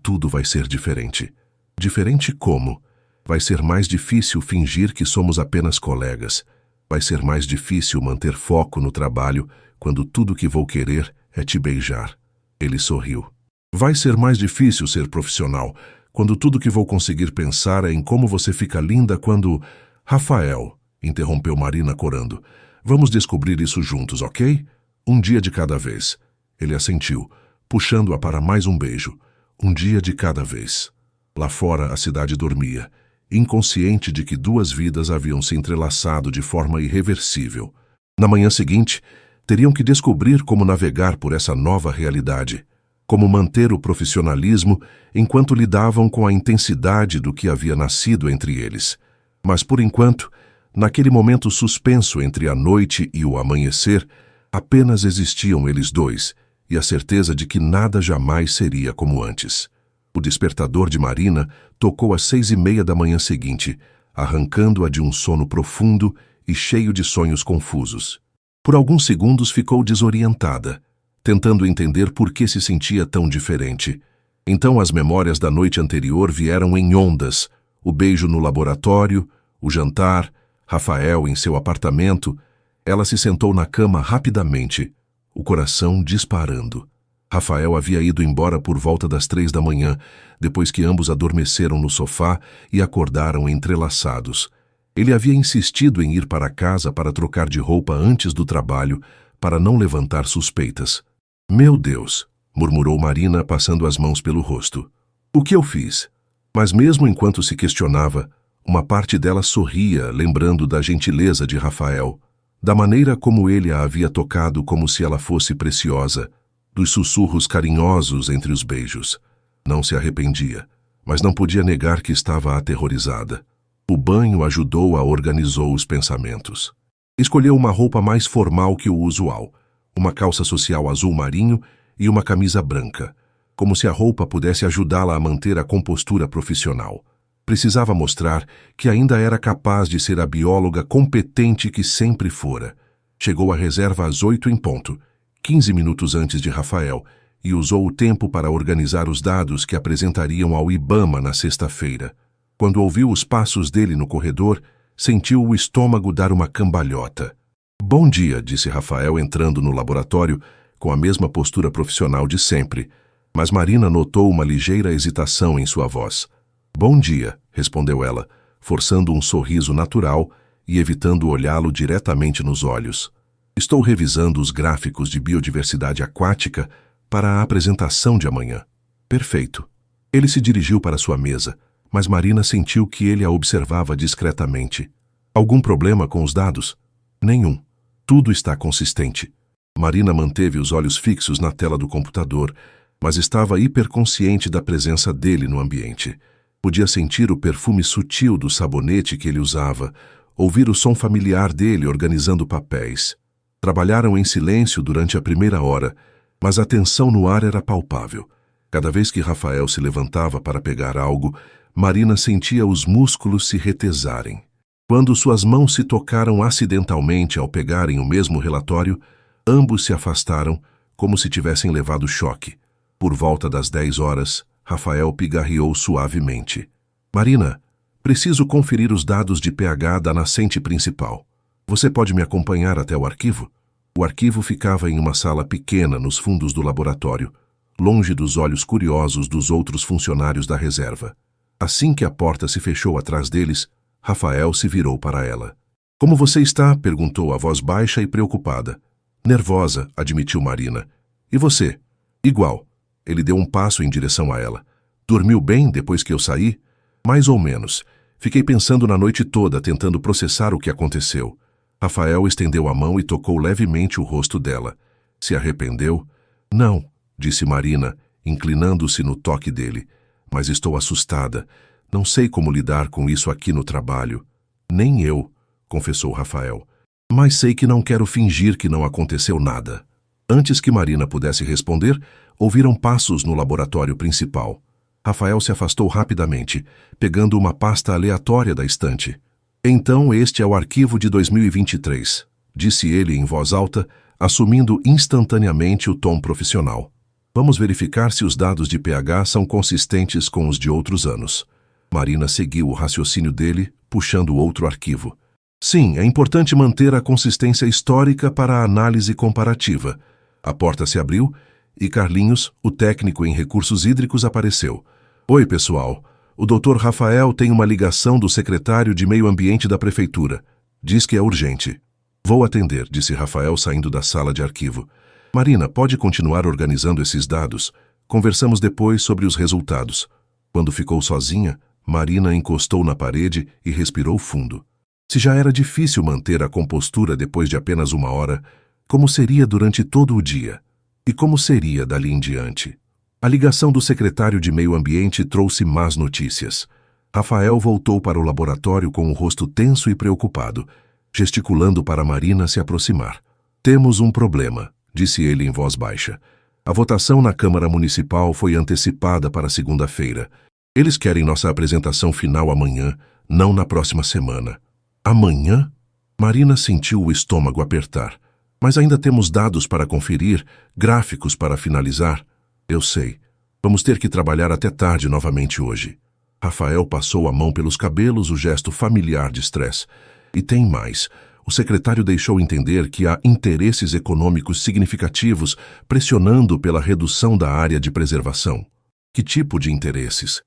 Speaker 1: tudo vai ser diferente. Diferente como? Vai ser mais difícil fingir que somos apenas colegas. Vai ser mais difícil manter foco no trabalho quando tudo que vou querer é te beijar. Ele sorriu. Vai ser mais difícil ser profissional quando tudo que vou conseguir pensar é em como você fica linda quando... Rafael, interrompeu Marina corando. Vamos descobrir isso juntos, ok? Um dia de cada vez. Ele assentiu, puxando-a para mais um beijo. Um dia de cada vez. Lá fora a cidade dormia, inconsciente de que duas vidas haviam se entrelaçado de forma irreversível. Na manhã seguinte, teriam que descobrir como navegar por essa nova realidade, como manter o profissionalismo enquanto lidavam com a intensidade do que havia nascido entre eles. Mas, por enquanto, naquele momento suspenso entre a noite e o amanhecer, apenas existiam eles dois e a certeza de que nada jamais seria como antes. O despertador de Marina tocou às 6:30 da manhã seguinte, arrancando-a de um sono profundo e cheio de sonhos confusos. Por alguns segundos ficou desorientada, tentando entender por que se sentia tão diferente. Então as memórias da noite anterior vieram em ondas, o beijo no laboratório, o jantar, Rafael em seu apartamento. Ela se sentou na cama rapidamente, o coração disparando. Rafael havia ido embora por volta das 3 da manhã, depois que ambos adormeceram no sofá e acordaram entrelaçados. Ele havia insistido em ir para casa para trocar de roupa antes do trabalho, para não levantar suspeitas. Meu Deus, murmurou Marina, passando as mãos pelo rosto. O que eu fiz? Mas mesmo enquanto se questionava, uma parte dela sorria, lembrando da gentileza de Rafael, da maneira como ele a havia tocado como se ela fosse preciosa, dos sussurros carinhosos entre os beijos. Não se arrependia, mas não podia negar que estava aterrorizada. O banho ajudou-a organizou os pensamentos. Escolheu uma roupa mais formal que o usual, uma calça social azul marinho e uma camisa branca, como se a roupa pudesse ajudá-la a manter a compostura profissional. Precisava mostrar que ainda era capaz de ser a bióloga competente que sempre fora. Chegou à reserva às 8 em ponto, 15 minutos antes de Rafael, e usou o tempo para organizar os dados que apresentariam ao IBAMA na sexta-feira. Quando ouviu os passos dele no corredor, sentiu o estômago dar uma cambalhota. Bom dia, disse Rafael entrando no laboratório com a mesma postura profissional de sempre, mas Marina notou uma ligeira hesitação em sua voz. Bom dia, respondeu ela, forçando um sorriso natural e evitando olhá-lo diretamente nos olhos. Estou revisando os gráficos de biodiversidade aquática para a apresentação de amanhã. Perfeito. Ele se dirigiu para sua mesa, mas Marina sentiu que ele a observava discretamente. Algum problema com os dados? Nenhum. Tudo está consistente. Marina manteve os olhos fixos na tela do computador, mas estava hiperconsciente da presença dele no ambiente. Podia sentir o perfume sutil do sabonete que ele usava, ouvir o som familiar dele organizando papéis. Trabalharam em silêncio durante a primeira hora, mas a tensão no ar era palpável. Cada vez que Rafael se levantava para pegar algo, Marina sentia os músculos se retesarem. Quando suas mãos se tocaram acidentalmente ao pegarem o mesmo relatório, ambos se afastaram, como se tivessem levado choque. Por volta das 10 horas, Rafael pigarreou suavemente. Marina, preciso conferir os dados de pH da nascente principal. Você pode me acompanhar até o arquivo? O arquivo ficava em uma sala pequena nos fundos do laboratório, longe dos olhos curiosos dos outros funcionários da reserva. Assim que a porta se fechou atrás deles, Rafael se virou para ela. Como você está? Perguntou a voz baixa e preocupada. Nervosa, admitiu Marina. E você? Igual. Ele deu um passo em direção a ela. Dormiu bem depois que eu saí? Mais ou menos. Fiquei pensando na noite toda, tentando processar o que aconteceu. Rafael estendeu a mão e tocou levemente o rosto dela. Se arrependeu? Não, disse Marina, inclinando-se no toque dele. Mas estou assustada. Não sei como lidar com isso aqui no trabalho. Nem eu, confessou Rafael. Mas sei que não quero fingir que não aconteceu nada. Antes que Marina pudesse responder, ouviram passos no laboratório principal. Rafael se afastou rapidamente, pegando uma pasta aleatória da estante. Então este é o arquivo de 2023, disse ele em voz alta, assumindo instantaneamente o tom profissional. Vamos verificar se os dados de pH são consistentes com os de outros anos. Marina seguiu o raciocínio dele, puxando outro arquivo. Sim, é importante manter a consistência histórica para a análise comparativa. A porta se abriu e Carlinhos, o técnico em recursos hídricos, apareceu. Oi, pessoal. O Dr. Rafael tem uma ligação do secretário de Meio Ambiente da Prefeitura. Diz que é urgente. Vou atender, disse Rafael saindo da sala de arquivo. Marina, pode continuar organizando esses dados? Conversamos depois sobre os resultados. Quando ficou sozinha, Marina encostou na parede e respirou fundo. Se já era difícil manter a compostura depois de apenas uma hora, como seria durante todo o dia? E como seria dali em diante? A ligação do secretário de Meio Ambiente trouxe más notícias. Rafael voltou para o laboratório com o rosto tenso e preocupado, gesticulando para Marina se aproximar. Temos um problema, disse ele em voz baixa. A votação na Câmara Municipal foi antecipada para segunda-feira. Eles querem nossa apresentação final amanhã, não na próxima semana. Amanhã? Marina sentiu o estômago apertar. Mas ainda temos dados para conferir, gráficos para finalizar. Eu sei. Vamos ter que trabalhar até tarde novamente hoje. Rafael passou a mão pelos cabelos, o gesto familiar de estresse. E tem mais. O secretário deixou entender que há interesses econômicos significativos pressionando pela redução da área de preservação. Que tipo de interesses?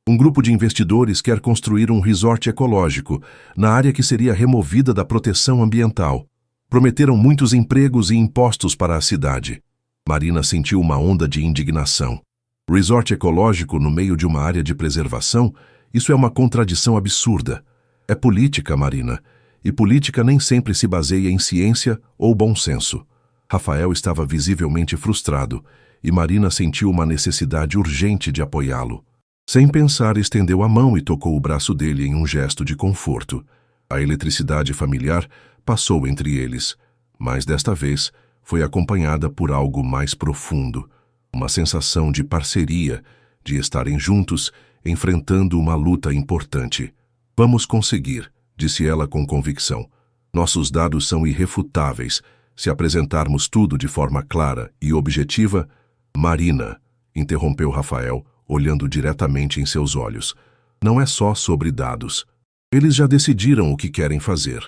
Speaker 1: Um grupo de investidores quer construir um resort ecológico na área que seria removida da proteção ambiental. Prometeram muitos empregos e impostos para a cidade. Marina sentiu uma onda de indignação. Resort ecológico no meio de uma área de preservação? Isso é uma contradição absurda. É política, Marina. E política nem sempre se baseia em ciência ou bom senso. Rafael estava visivelmente frustrado e Marina sentiu uma necessidade urgente de apoiá-lo. Sem pensar, estendeu a mão e tocou o braço dele em um gesto de conforto. A eletricidade familiar passou entre eles, mas desta vez foi acompanhada por algo mais profundo, uma sensação de parceria, de estarem juntos, enfrentando uma luta importante. Vamos conseguir, disse ela com convicção. Nossos dados são irrefutáveis. Se apresentarmos tudo de forma clara e objetiva... Marina, interrompeu Rafael, olhando diretamente em seus olhos. Não é só sobre dados. Eles já decidiram o que querem fazer.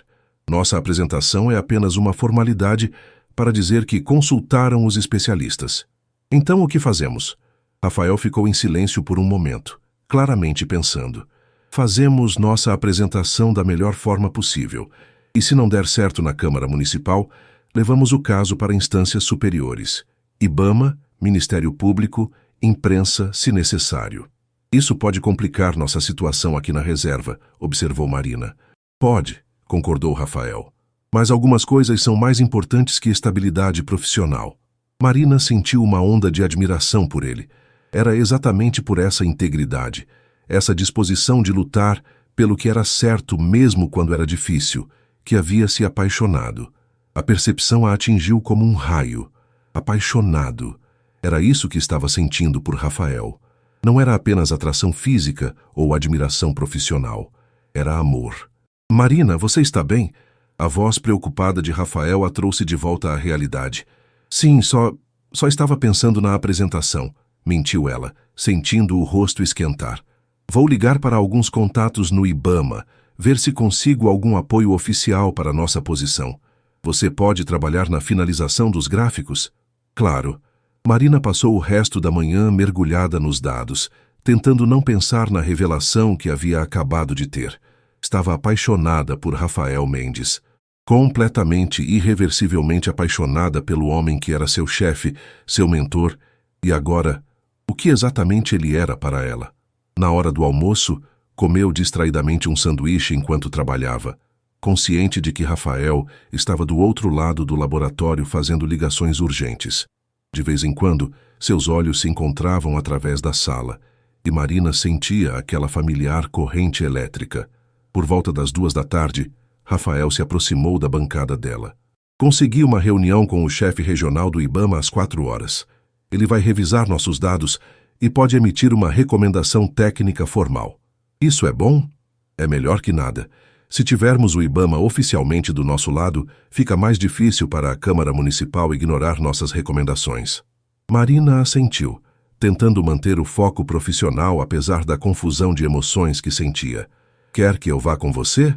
Speaker 1: Nossa apresentação é apenas uma formalidade para dizer que consultaram os especialistas. Então o que fazemos? Rafael ficou em silêncio por um momento, claramente pensando. Fazemos nossa apresentação da melhor forma possível. E se não der certo na Câmara Municipal, levamos o caso para instâncias superiores. IBAMA, Ministério Público, imprensa, se necessário. Isso pode complicar nossa situação aqui na reserva, observou Marina. Pode, concordou Rafael. Mas algumas coisas são mais importantes que estabilidade profissional. Marina sentiu uma onda de admiração por ele. Era exatamente por essa integridade, essa disposição de lutar pelo que era certo mesmo quando era difícil, que havia se apaixonado. A percepção a atingiu como um raio. Apaixonado. Era isso que estava sentindo por Rafael. Não era apenas atração física ou admiração profissional. Era amor. Marina, você está bem? A voz preocupada de Rafael a trouxe de volta à realidade. Sim, só estava pensando na apresentação, mentiu ela, sentindo o rosto esquentar. Vou ligar para alguns contatos no IBAMA, ver se consigo algum apoio oficial para nossa posição. Você pode trabalhar na finalização dos gráficos? Claro. Marina passou o resto da manhã mergulhada nos dados, tentando não pensar na revelação que havia acabado de ter. Estava apaixonada por Rafael Mendes. Completamente, irreversivelmente apaixonada pelo homem que era seu chefe, seu mentor, e agora, o que exatamente ele era para ela? Na hora do almoço, comeu distraidamente um sanduíche enquanto trabalhava, consciente de que Rafael estava do outro lado do laboratório fazendo ligações urgentes. De vez em quando, seus olhos se encontravam através da sala, e Marina sentia aquela familiar corrente elétrica. Por volta das 14h, Rafael se aproximou da bancada dela. Consegui uma reunião com o chefe regional do IBAMA às 4h. Ele vai revisar nossos dados e pode emitir uma recomendação técnica formal. Isso é bom? É melhor que nada. Se tivermos o IBAMA oficialmente do nosso lado, fica mais difícil para a Câmara Municipal ignorar nossas recomendações. Marina assentiu, tentando manter o foco profissional apesar da confusão de emoções que sentia. Quer que eu vá com você?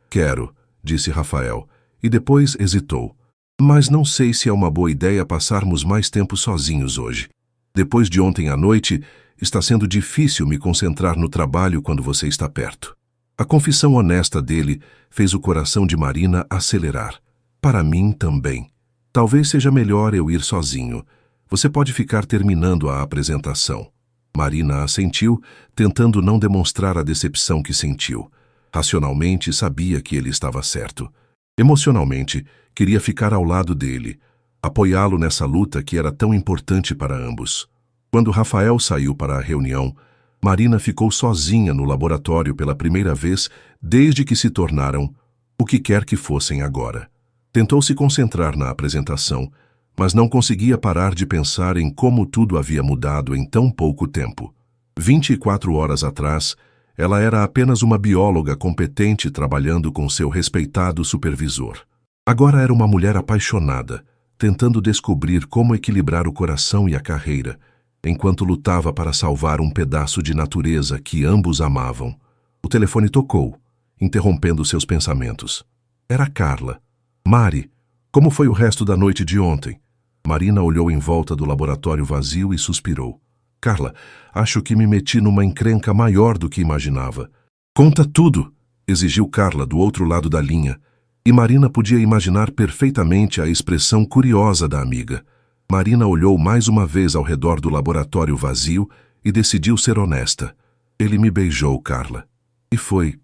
Speaker 1: Quero, disse Rafael, e depois hesitou. Mas não sei se é uma boa ideia passarmos mais tempo sozinhos hoje. Depois de ontem à noite, está sendo difícil me concentrar no trabalho quando você está perto. A confissão honesta dele fez o coração de Marina acelerar. Para mim também. Talvez seja melhor eu ir sozinho. Você pode ficar terminando a apresentação. Marina assentiu, tentando não demonstrar a decepção que sentiu. Racionalmente, sabia que ele estava certo. Emocionalmente, queria ficar ao lado dele, apoiá-lo nessa luta que era tão importante para ambos. Quando Rafael saiu para a reunião, Marina ficou sozinha no laboratório pela primeira vez desde que se tornaram o que quer que fossem agora. Tentou se concentrar na apresentação, mas não conseguia parar de pensar em como tudo havia mudado em tão pouco tempo. 24 horas atrás, ela era apenas uma bióloga competente trabalhando com seu respeitado supervisor. Agora era uma mulher apaixonada, tentando descobrir como equilibrar o coração e a carreira, enquanto lutava para salvar um pedaço de natureza que ambos amavam. O telefone tocou, interrompendo seus pensamentos. Era Carla. Mari, como foi o resto da noite de ontem? Marina olhou em volta do laboratório vazio e suspirou. Carla, acho que me meti numa encrenca maior do que imaginava. Conta tudo, exigiu Carla do outro lado da linha, e Marina podia imaginar perfeitamente a expressão curiosa da amiga. Marina olhou mais uma vez ao redor do laboratório vazio e decidiu ser honesta. Ele me beijou, Carla. E foi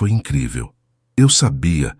Speaker 1: incrível. Eu sabia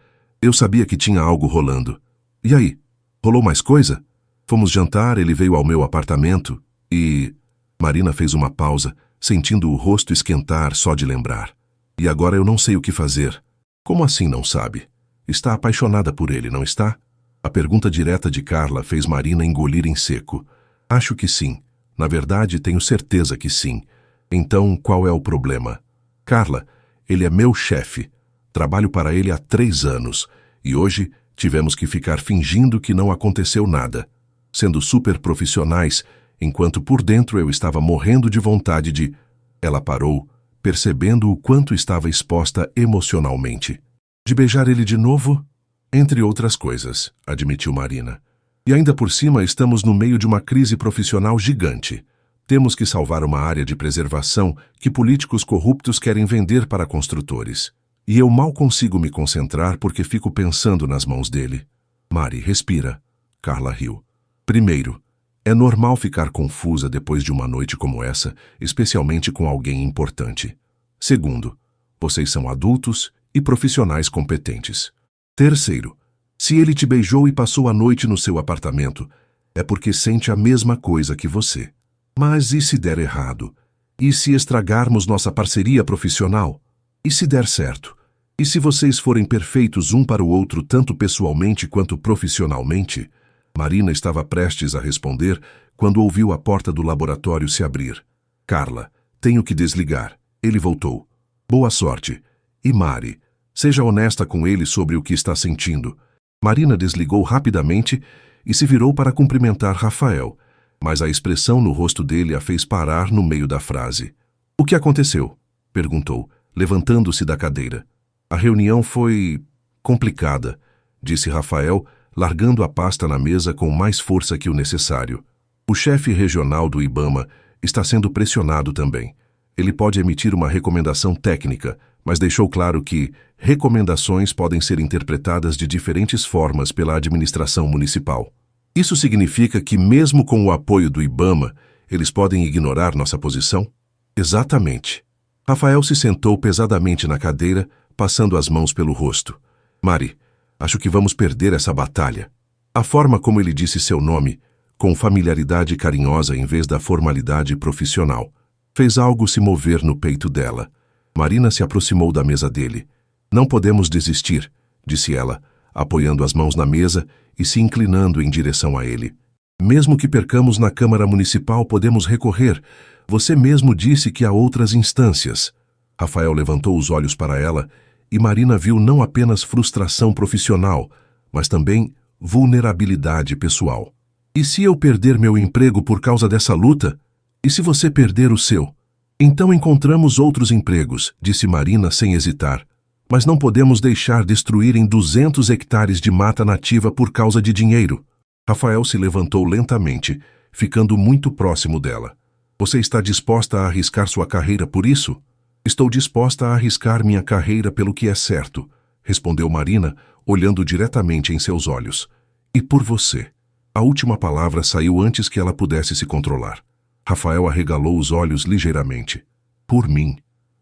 Speaker 1: que tinha algo rolando. E aí, rolou mais coisa? Fomos jantar, ele veio ao meu apartamento e... Marina fez uma pausa, sentindo o rosto esquentar só de lembrar. E agora eu não sei o que fazer. Como assim não sabe? Está apaixonada por ele, não está? A pergunta direta de Carla fez Marina engolir em seco. Acho que sim. Na verdade, tenho certeza que sim. Então, qual é o problema? Carla, ele é meu chefe. Trabalho para ele há 3 anos. E hoje tivemos que ficar fingindo que não aconteceu nada. Sendo super profissionais, enquanto por dentro eu estava morrendo de vontade de... Ela parou, percebendo o quanto estava exposta emocionalmente. De beijar ele de novo? Entre outras coisas, admitiu Marina. E ainda por cima estamos no meio de uma crise profissional gigante. Temos que salvar uma área de preservação que políticos corruptos querem vender para construtores. E eu mal consigo me concentrar porque fico pensando nas mãos dele. Mari, respira. Carla riu. Primeiro, é normal ficar confusa depois de uma noite como essa, especialmente com alguém importante. Segundo, vocês são adultos e profissionais competentes. Terceiro, Se ele te beijou e passou a noite no seu apartamento, é porque sente a mesma coisa que você. Mas e se der errado? E se estragarmos nossa parceria profissional? E se der certo? E se vocês forem perfeitos um para o outro, tanto pessoalmente quanto profissionalmente? Marina estava prestes a responder quando ouviu a porta do laboratório se abrir. Carla, tenho que desligar. Ele voltou. Boa sorte. E Mari, seja honesta com ele sobre o que está sentindo. Marina desligou rapidamente e se virou para cumprimentar Rafael, mas a expressão no rosto dele a fez parar no meio da frase. O que aconteceu? Perguntou, levantando-se da cadeira. A reunião foi complicada, disse Rafael, largando a pasta na mesa com mais força que o necessário. O chefe regional do IBAMA está sendo pressionado também. Ele pode emitir uma recomendação técnica, mas deixou claro que recomendações podem ser interpretadas de diferentes formas pela administração municipal. Isso significa que, mesmo com o apoio do IBAMA, eles podem ignorar nossa posição? Exatamente. Rafael se sentou pesadamente na cadeira, passando as mãos pelo rosto. Mari, acho que vamos perder essa batalha. A forma como ele disse seu nome, com familiaridade carinhosa em vez da formalidade profissional, fez algo se mover no peito dela. Marina se aproximou da mesa dele. Não podemos desistir, disse ela, apoiando as mãos na mesa e se inclinando em direção a ele. Mesmo que percamos na Câmara Municipal, podemos recorrer. Você mesmo disse que há outras instâncias. Rafael levantou os olhos para ela e Marina viu não apenas frustração profissional, mas também vulnerabilidade pessoal. E se eu perder meu emprego por causa dessa luta? E se você perder o seu? Então encontramos outros empregos, disse Marina sem hesitar. Mas não podemos deixar destruírem 200 hectares de mata nativa por causa de dinheiro. Rafael se levantou lentamente, ficando muito próximo dela. Você está disposta a arriscar sua carreira por isso? Estou disposta a arriscar minha carreira pelo que é certo, respondeu Marina, olhando diretamente em seus olhos. E por você? A última palavra saiu antes que ela pudesse se controlar. Rafael arregalou os olhos ligeiramente. Por mim.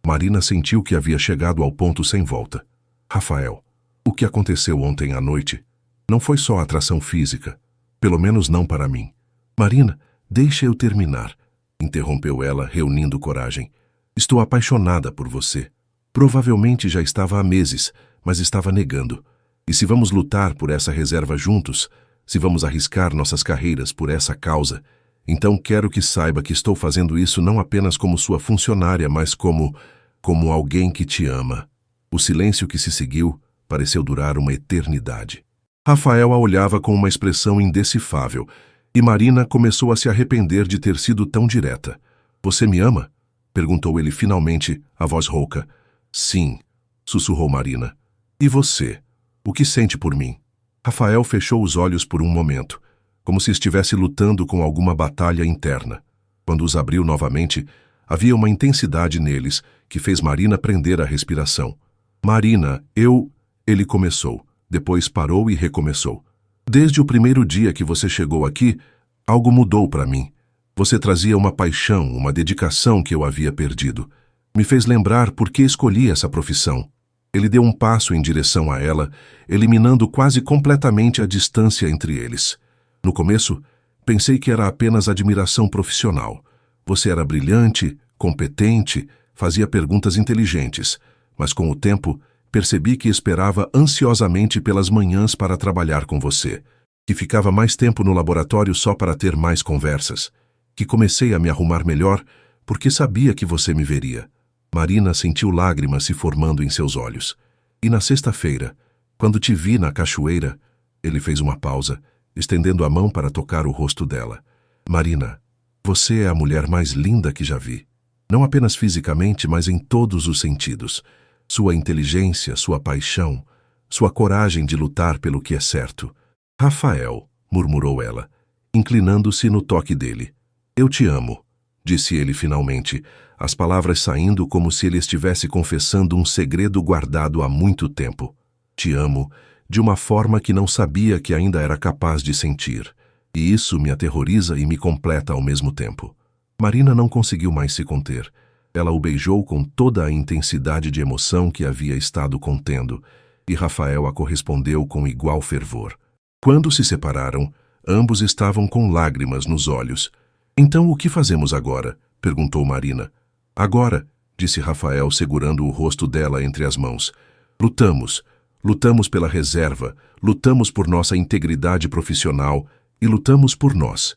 Speaker 1: Marina sentiu que havia chegado ao ponto sem volta. Rafael, o que aconteceu ontem à noite não foi só atração física. Pelo menos não para mim. Marina, deixa eu terminar, interrompeu ela, reunindo coragem. Estou apaixonada por você. Provavelmente já estava há meses, mas estava negando. E se vamos lutar por essa reserva juntos, se vamos arriscar nossas carreiras por essa causa, então quero que saiba que estou fazendo isso não apenas como sua funcionária, mas como alguém que te ama. O silêncio que se seguiu pareceu durar uma eternidade. Rafael a olhava com uma expressão indecifável, e Marina começou a se arrepender de ter sido tão direta. Você me ama? Perguntou ele finalmente, a voz rouca. Sim, sussurrou Marina. E você? O que sente por mim? Rafael fechou os olhos por um momento, como se estivesse lutando com alguma batalha interna. Quando os abriu novamente, havia uma intensidade neles que fez Marina prender a respiração. Marina, Ele começou, depois parou e recomeçou. Desde o primeiro dia que você chegou aqui, algo mudou para mim. Você trazia uma paixão, uma dedicação que eu havia perdido. Me fez lembrar por que escolhi essa profissão. Ele deu um passo em direção a ela, eliminando quase completamente a distância entre eles. No começo, pensei que era apenas admiração profissional. Você era brilhante, competente, fazia perguntas inteligentes, mas com o tempo, percebi que esperava ansiosamente pelas manhãs para trabalhar com você, que ficava mais tempo no laboratório só para ter mais conversas, que comecei a me arrumar melhor porque sabia que você me veria. Marina sentiu lágrimas se formando em seus olhos. E na sexta-feira, quando te vi na cachoeira, ele fez uma pausa, estendendo a mão para tocar o rosto dela. Marina, você é a mulher mais linda que já vi. Não apenas fisicamente, mas em todos os sentidos. Sua inteligência, sua paixão, sua coragem de lutar pelo que é certo. Rafael, murmurou ela, inclinando-se no toque dele. Eu te amo, disse ele finalmente, as palavras saindo como se ele estivesse confessando um segredo guardado há muito tempo. Te amo, de uma forma que não sabia que ainda era capaz de sentir. E isso me aterroriza e me completa ao mesmo tempo. Marina não conseguiu mais se conter. Ela o beijou com toda a intensidade de emoção que havia estado contendo, e Rafael a correspondeu com igual fervor. Quando se separaram, ambos estavam com lágrimas nos olhos. Então o que fazemos agora? Perguntou Marina. Agora, disse Rafael segurando o rosto dela entre as mãos. Lutamos. Lutamos pela reserva, lutamos por nossa integridade profissional e lutamos por nós.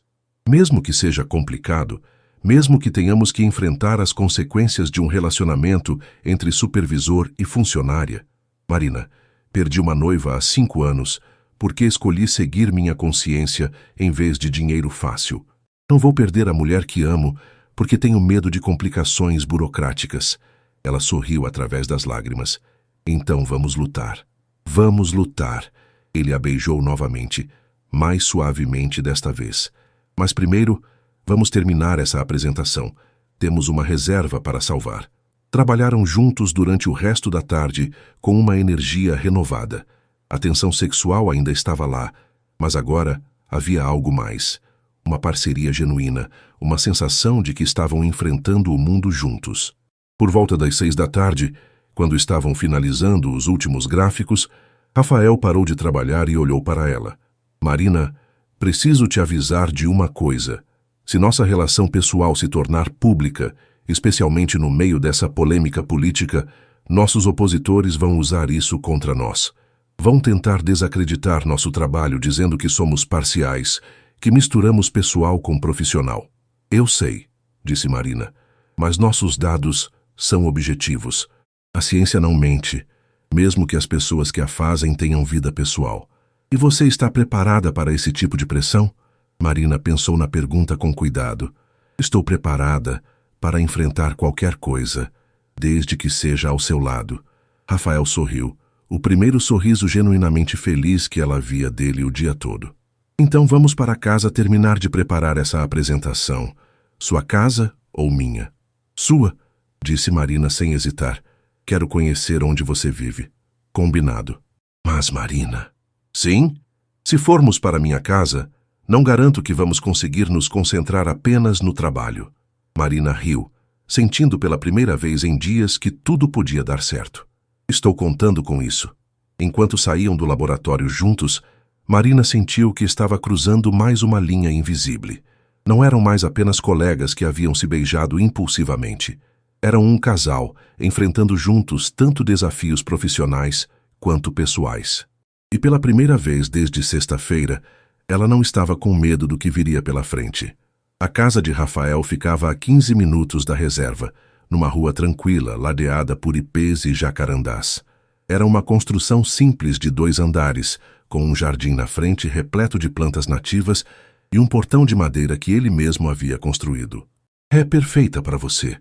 Speaker 1: Mesmo que seja complicado, mesmo que tenhamos que enfrentar as consequências de um relacionamento entre supervisor e funcionária. Marina, perdi uma noiva há 5 anos porque escolhi seguir minha consciência em vez de dinheiro fácil. Não vou perder a mulher que amo porque tenho medo de complicações burocráticas. Ela sorriu através das lágrimas. Então vamos lutar. Vamos lutar. Ele a beijou novamente, mais suavemente desta vez. Mas primeiro, vamos terminar essa apresentação. Temos uma reserva para salvar. Trabalharam juntos durante o resto da tarde com uma energia renovada. A tensão sexual ainda estava lá, mas agora havia algo mais. Uma parceria genuína, uma sensação de que estavam enfrentando o mundo juntos. Por volta das 6 da tarde, quando estavam finalizando os últimos gráficos, Rafael parou de trabalhar e olhou para ela. Marina, preciso te avisar de uma coisa. Se nossa relação pessoal se tornar pública, especialmente no meio dessa polêmica política, nossos opositores vão usar isso contra nós. Vão tentar desacreditar nosso trabalho dizendo que somos parciais, que misturamos pessoal com profissional. Eu sei, disse Marina, mas nossos dados são objetivos. A ciência não mente, mesmo que as pessoas que a fazem tenham vida pessoal. E você está preparada para esse tipo de pressão? Marina pensou na pergunta com cuidado. Estou preparada para enfrentar qualquer coisa, desde que seja ao seu lado. Rafael sorriu, o primeiro sorriso genuinamente feliz que ela via dele o dia todo. Então vamos para casa terminar de preparar essa apresentação. Sua casa ou minha? Sua, disse Marina sem hesitar. Quero conhecer onde você vive. Combinado. Mas, Marina... Sim? Se formos para minha casa, não garanto que vamos conseguir nos concentrar apenas no trabalho. Marina riu, sentindo pela primeira vez em dias que tudo podia dar certo. Estou contando com isso. Enquanto saíam do laboratório juntos, Marina sentiu que estava cruzando mais uma linha invisível. Não eram mais apenas colegas que haviam se beijado impulsivamente. Eram um casal, enfrentando juntos tanto desafios profissionais quanto pessoais. E pela primeira vez desde sexta-feira, ela não estava com medo do que viria pela frente. A casa de Rafael ficava a 15 minutos da reserva, numa rua tranquila, ladeada por ipês e jacarandás. Era uma construção simples de 2 andares, com um jardim na frente repleto de plantas nativas e um portão de madeira que ele mesmo havia construído. É perfeita para você,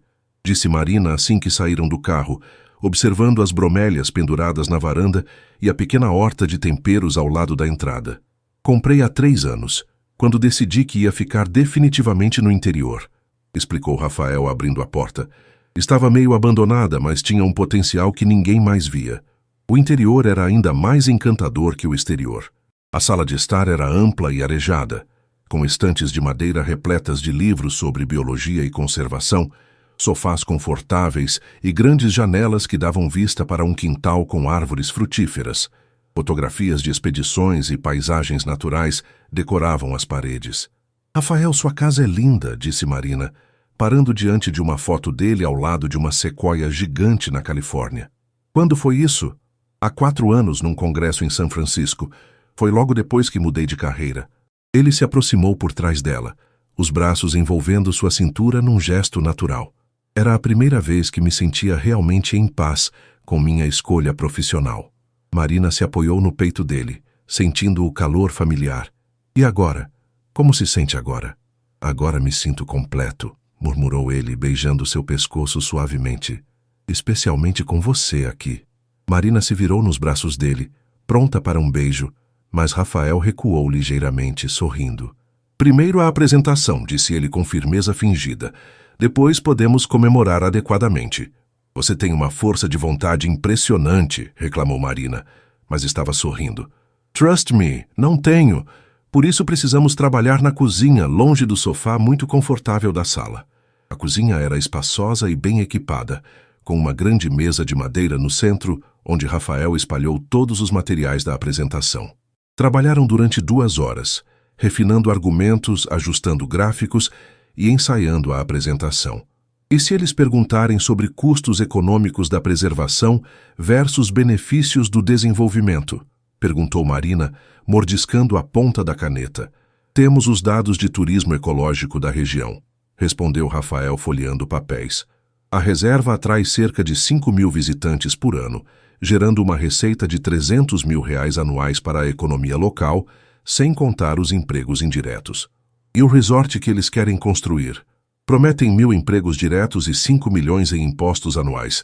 Speaker 1: disse Marina assim que saíram do carro, observando as bromélias penduradas na varanda e a pequena horta de temperos ao lado da entrada. Comprei há 3 anos, quando decidi que ia ficar definitivamente no interior, explicou Rafael abrindo a porta. Estava meio abandonada, mas tinha um potencial que ninguém mais via. O interior era ainda mais encantador que o exterior. A sala de estar era ampla e arejada, com estantes de madeira repletas de livros sobre biologia e conservação, sofás confortáveis e grandes janelas que davam vista para um quintal com árvores frutíferas. Fotografias de expedições e paisagens naturais decoravam as paredes. Rafael, sua casa é linda, disse Marina, parando diante de uma foto dele ao lado de uma sequoia gigante na Califórnia. Quando foi isso? Há 4 anos, num congresso em São Francisco. Foi logo depois que mudei de carreira. Ele se aproximou por trás dela, os braços envolvendo sua cintura num gesto natural. Era a primeira vez que me sentia realmente em paz com minha escolha profissional. Marina se apoiou no peito dele, sentindo o calor familiar. E agora? Como se sente agora? Agora me sinto completo, murmurou ele, beijando seu pescoço suavemente. Especialmente com você aqui. Marina se virou nos braços dele, pronta para um beijo, mas Rafael recuou ligeiramente, sorrindo. Primeiro a apresentação, disse ele com firmeza fingida. Depois podemos comemorar adequadamente. Você tem uma força de vontade impressionante, reclamou Marina, mas estava sorrindo. Trust me, não tenho. Por isso precisamos trabalhar na cozinha, longe do sofá muito confortável da sala. A cozinha era espaçosa e bem equipada, com uma grande mesa de madeira no centro, onde Rafael espalhou todos os materiais da apresentação. Trabalharam durante 2 horas, refinando argumentos, ajustando gráficos e ensaiando a apresentação. E se eles perguntarem sobre custos econômicos da preservação versus benefícios do desenvolvimento? Perguntou Marina, mordiscando a ponta da caneta. Temos os dados de turismo ecológico da região, respondeu Rafael folheando papéis. A reserva atrai cerca de 5.000 visitantes por ano, gerando uma receita de R$300 mil anuais para a economia local, sem contar os empregos indiretos. E o resort que eles querem construir? Prometem 1.000 empregos diretos e 5 milhões em impostos anuais.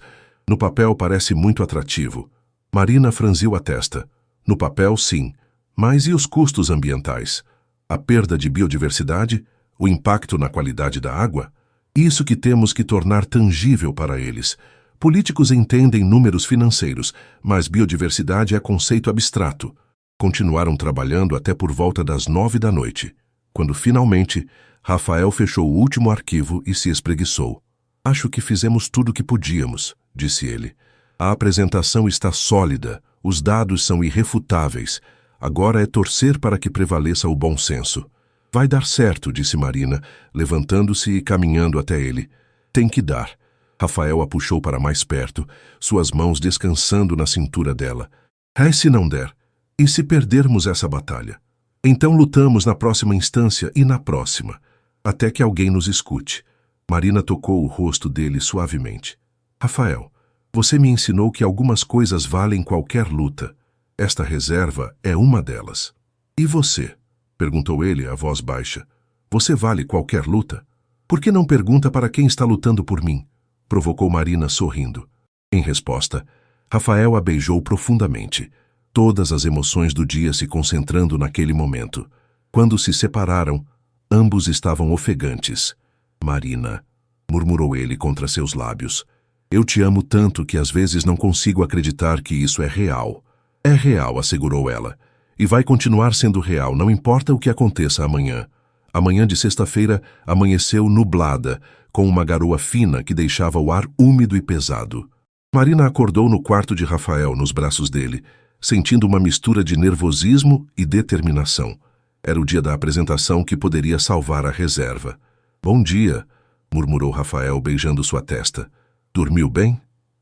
Speaker 1: No papel parece muito atrativo. Marina franziu a testa. No papel, sim. Mas e os custos ambientais? A perda de biodiversidade? O impacto na qualidade da água? Isso que temos que tornar tangível para eles. Políticos entendem números financeiros, mas biodiversidade é conceito abstrato. Continuaram trabalhando até por volta das 9 da noite, quando finalmente Rafael fechou o último arquivo e se espreguiçou. Acho que fizemos tudo o que podíamos, disse ele. A apresentação está sólida, os dados são irrefutáveis. Agora é torcer para que prevaleça o bom senso. Vai dar certo, disse Marina, levantando-se e caminhando até ele. Tem que dar. Rafael a puxou para mais perto, suas mãos descansando na cintura dela. É se não der? E se perdermos essa batalha? Então lutamos na próxima instância e na próxima, até que alguém nos escute. Marina tocou o rosto dele suavemente. Rafael, você me ensinou que algumas coisas valem qualquer luta. Esta reserva é uma delas. E você? Perguntou ele, a voz baixa. Você vale qualquer luta? Por que não pergunta para quem está lutando por mim? Provocou Marina sorrindo. Em resposta, Rafael a beijou profundamente, todas as emoções do dia se concentrando naquele momento. Quando se separaram, ambos estavam ofegantes. Marina, murmurou ele contra seus lábios. Eu te amo tanto que às vezes não consigo acreditar que isso é real. É real, assegurou ela. E vai continuar sendo real, não importa o que aconteça amanhã. A manhã de sexta-feira amanheceu nublada, com uma garoa fina que deixava o ar úmido e pesado. Marina acordou no quarto de Rafael, nos braços dele, sentindo uma mistura de nervosismo e determinação. Era o dia da apresentação que poderia salvar a reserva. Bom dia, murmurou Rafael, beijando sua testa. Dormiu bem?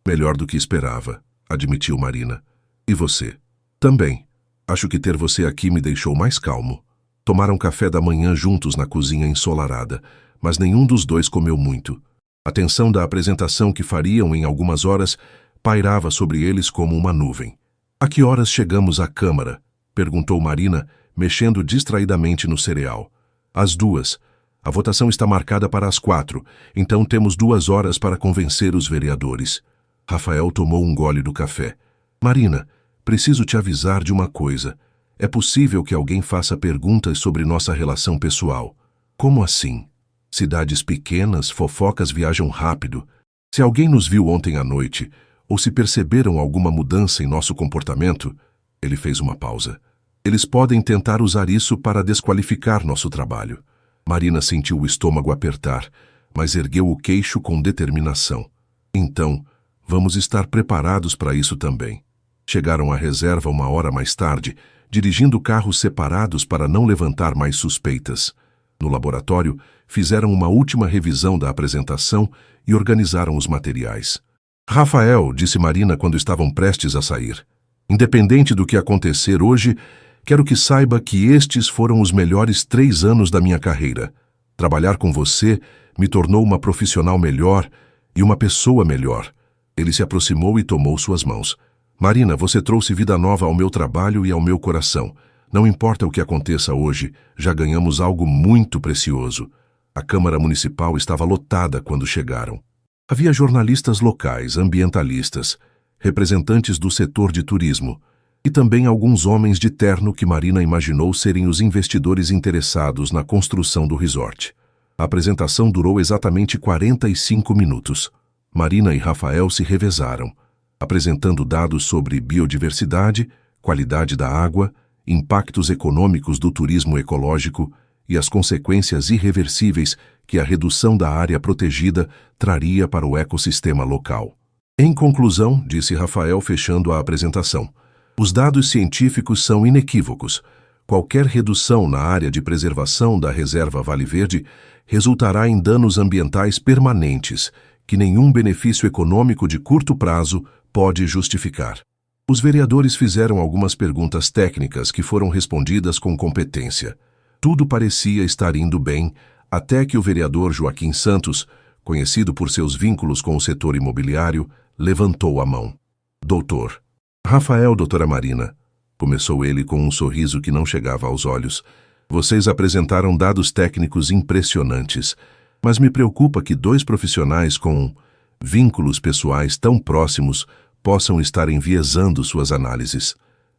Speaker 1: Melhor do que esperava, admitiu Marina. E você? Também. Acho que ter você aqui me deixou mais calmo. Tomaram café da manhã juntos na cozinha ensolarada, mas nenhum dos dois comeu muito. A tensão da apresentação que fariam em algumas horas pairava sobre eles como uma nuvem. A que horas chegamos à Câmara? Perguntou Marina, mexendo distraidamente no cereal. Às 2. A votação está marcada para as 4, então temos 2 horas para convencer os vereadores. Rafael tomou um gole do café. Marina, preciso te avisar de uma coisa. É possível que alguém faça perguntas sobre nossa relação pessoal. Como assim? Cidades pequenas, fofocas viajam rápido. Se alguém nos viu ontem à noite, ou se perceberam alguma mudança em nosso comportamento, ele fez uma pausa. Eles podem tentar usar isso para desqualificar nosso trabalho. Marina sentiu o estômago apertar, mas ergueu o queixo com determinação. Então, vamos estar preparados para isso também. Chegaram à reserva 1 hora mais tarde, dirigindo carros separados para não levantar mais suspeitas. No laboratório, fizeram uma última revisão da apresentação e organizaram os materiais. Rafael, disse Marina quando estavam prestes a sair, independente do que acontecer hoje, quero que saiba que estes foram os melhores 3 anos da minha carreira. Trabalhar com você me tornou uma profissional melhor e uma pessoa melhor. Ele se aproximou e tomou suas mãos. Marina, você trouxe vida nova ao meu trabalho e ao meu coração. Não importa o que aconteça hoje, já ganhamos algo muito precioso. A Câmara Municipal estava lotada quando chegaram. Havia jornalistas locais, ambientalistas, representantes do setor de turismo e também alguns homens de terno que Marina imaginou serem os investidores interessados na construção do resort. A apresentação durou exatamente 45 minutos. Marina e Rafael se revezaram, apresentando dados sobre biodiversidade, qualidade da água, impactos econômicos do turismo ecológico e as consequências irreversíveis que a redução da área protegida traria para o ecossistema local. Em conclusão, disse Rafael fechando a apresentação, os dados científicos são inequívocos. Qualquer redução na área de preservação da reserva Vale Verde resultará em danos ambientais permanentes, que nenhum benefício econômico de curto prazo pode justificar. Os vereadores fizeram algumas perguntas técnicas que foram respondidas com competência. Tudo parecia estar indo bem, até que o vereador Joaquim Santos, conhecido por seus vínculos com o setor imobiliário, levantou a mão. Doutor. Rafael, doutora Marina, começou ele com um sorriso que não chegava aos olhos. Vocês apresentaram dados técnicos impressionantes, mas me preocupa que dois profissionais com vínculos pessoais tão próximos possam estar enviesando suas análises.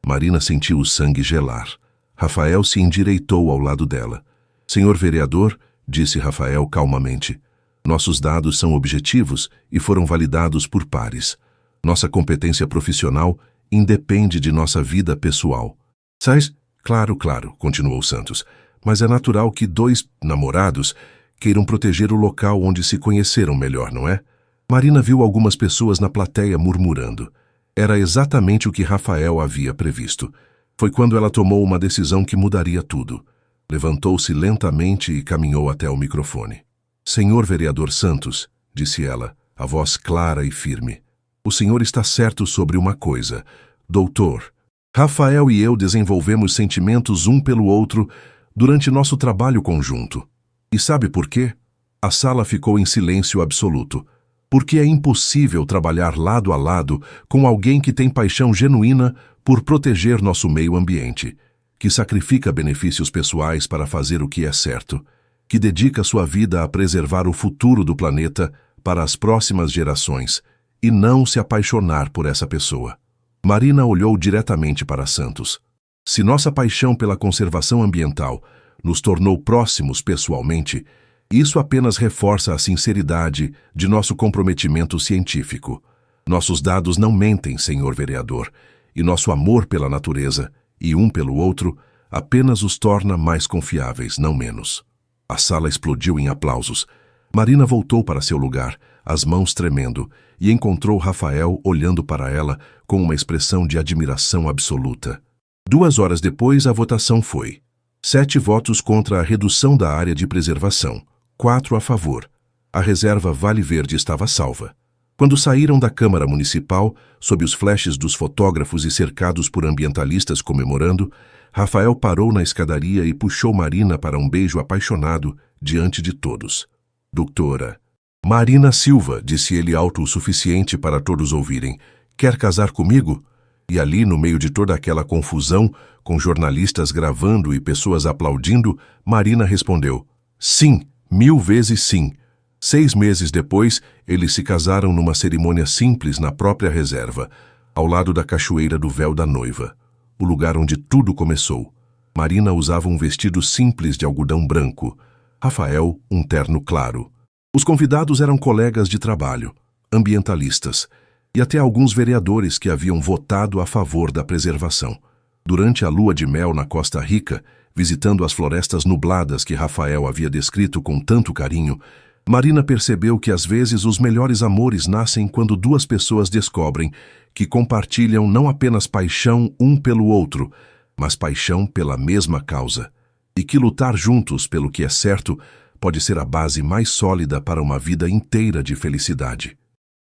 Speaker 1: Marina sentiu o sangue gelar. Rafael se endireitou ao lado dela. Senhor vereador, disse Rafael calmamente, nossos dados são objetivos e foram validados por pares. Nossa competência profissional independe de nossa vida pessoal. Sais? Claro, continuou Santos, mas é natural que dois namorados queiram proteger o local onde se conheceram melhor, não é? Marina viu algumas pessoas na plateia murmurando. Era exatamente o que Rafael havia previsto. Foi quando ela tomou uma decisão que mudaria tudo. Levantou-se lentamente e caminhou até o microfone. Senhor vereador Santos, disse ela, a voz clara e firme, o senhor está certo sobre uma coisa. Doutor, Rafael e eu desenvolvemos sentimentos um pelo outro durante nosso trabalho conjunto. E sabe por quê? A sala ficou em silêncio absoluto. Porque é impossível trabalhar lado a lado com alguém que tem paixão genuína por proteger nosso meio ambiente, que sacrifica benefícios pessoais para fazer o que é certo, que dedica sua vida a preservar o futuro do planeta para as próximas gerações e não se apaixonar por essa pessoa. Marina olhou diretamente para Santos. Se nossa paixão pela conservação ambiental nos tornou próximos pessoalmente, isso apenas reforça a sinceridade de nosso comprometimento científico. Nossos dados não mentem, senhor vereador, e nosso amor pela natureza, e um pelo outro, apenas os torna mais confiáveis, não menos. A sala explodiu em aplausos. Marina voltou para seu lugar, as mãos tremendo, e encontrou Rafael olhando para ela com uma expressão de admiração absoluta. 2 horas depois, a votação foi 7 votos contra a redução da área de preservação, 4 a favor. A reserva Vale Verde estava salva. Quando saíram da Câmara Municipal, sob os flashes dos fotógrafos e cercados por ambientalistas comemorando, Rafael parou na escadaria e puxou Marina para um beijo apaixonado diante de todos. Doutora. Marina Silva, disse ele alto o suficiente para todos ouvirem, quer casar comigo? E ali, no meio de toda aquela confusão, com jornalistas gravando e pessoas aplaudindo, Marina respondeu, sim, 1000 vezes sim. 6 meses depois, eles se casaram numa cerimônia simples na própria reserva, ao lado da cachoeira do Véu da Noiva, o lugar onde tudo começou. Marina usava um vestido simples de algodão branco, Rafael um terno claro. Os convidados eram colegas de trabalho, ambientalistas, e até alguns vereadores que haviam votado a favor da preservação. Durante a lua de mel na Costa Rica, visitando as florestas nubladas que Rafael havia descrito com tanto carinho, Marina percebeu que às vezes os melhores amores nascem quando duas pessoas descobrem que compartilham não apenas paixão um pelo outro, mas paixão pela mesma causa, e que lutar juntos pelo que é certo pode ser a base mais sólida para uma vida inteira de felicidade.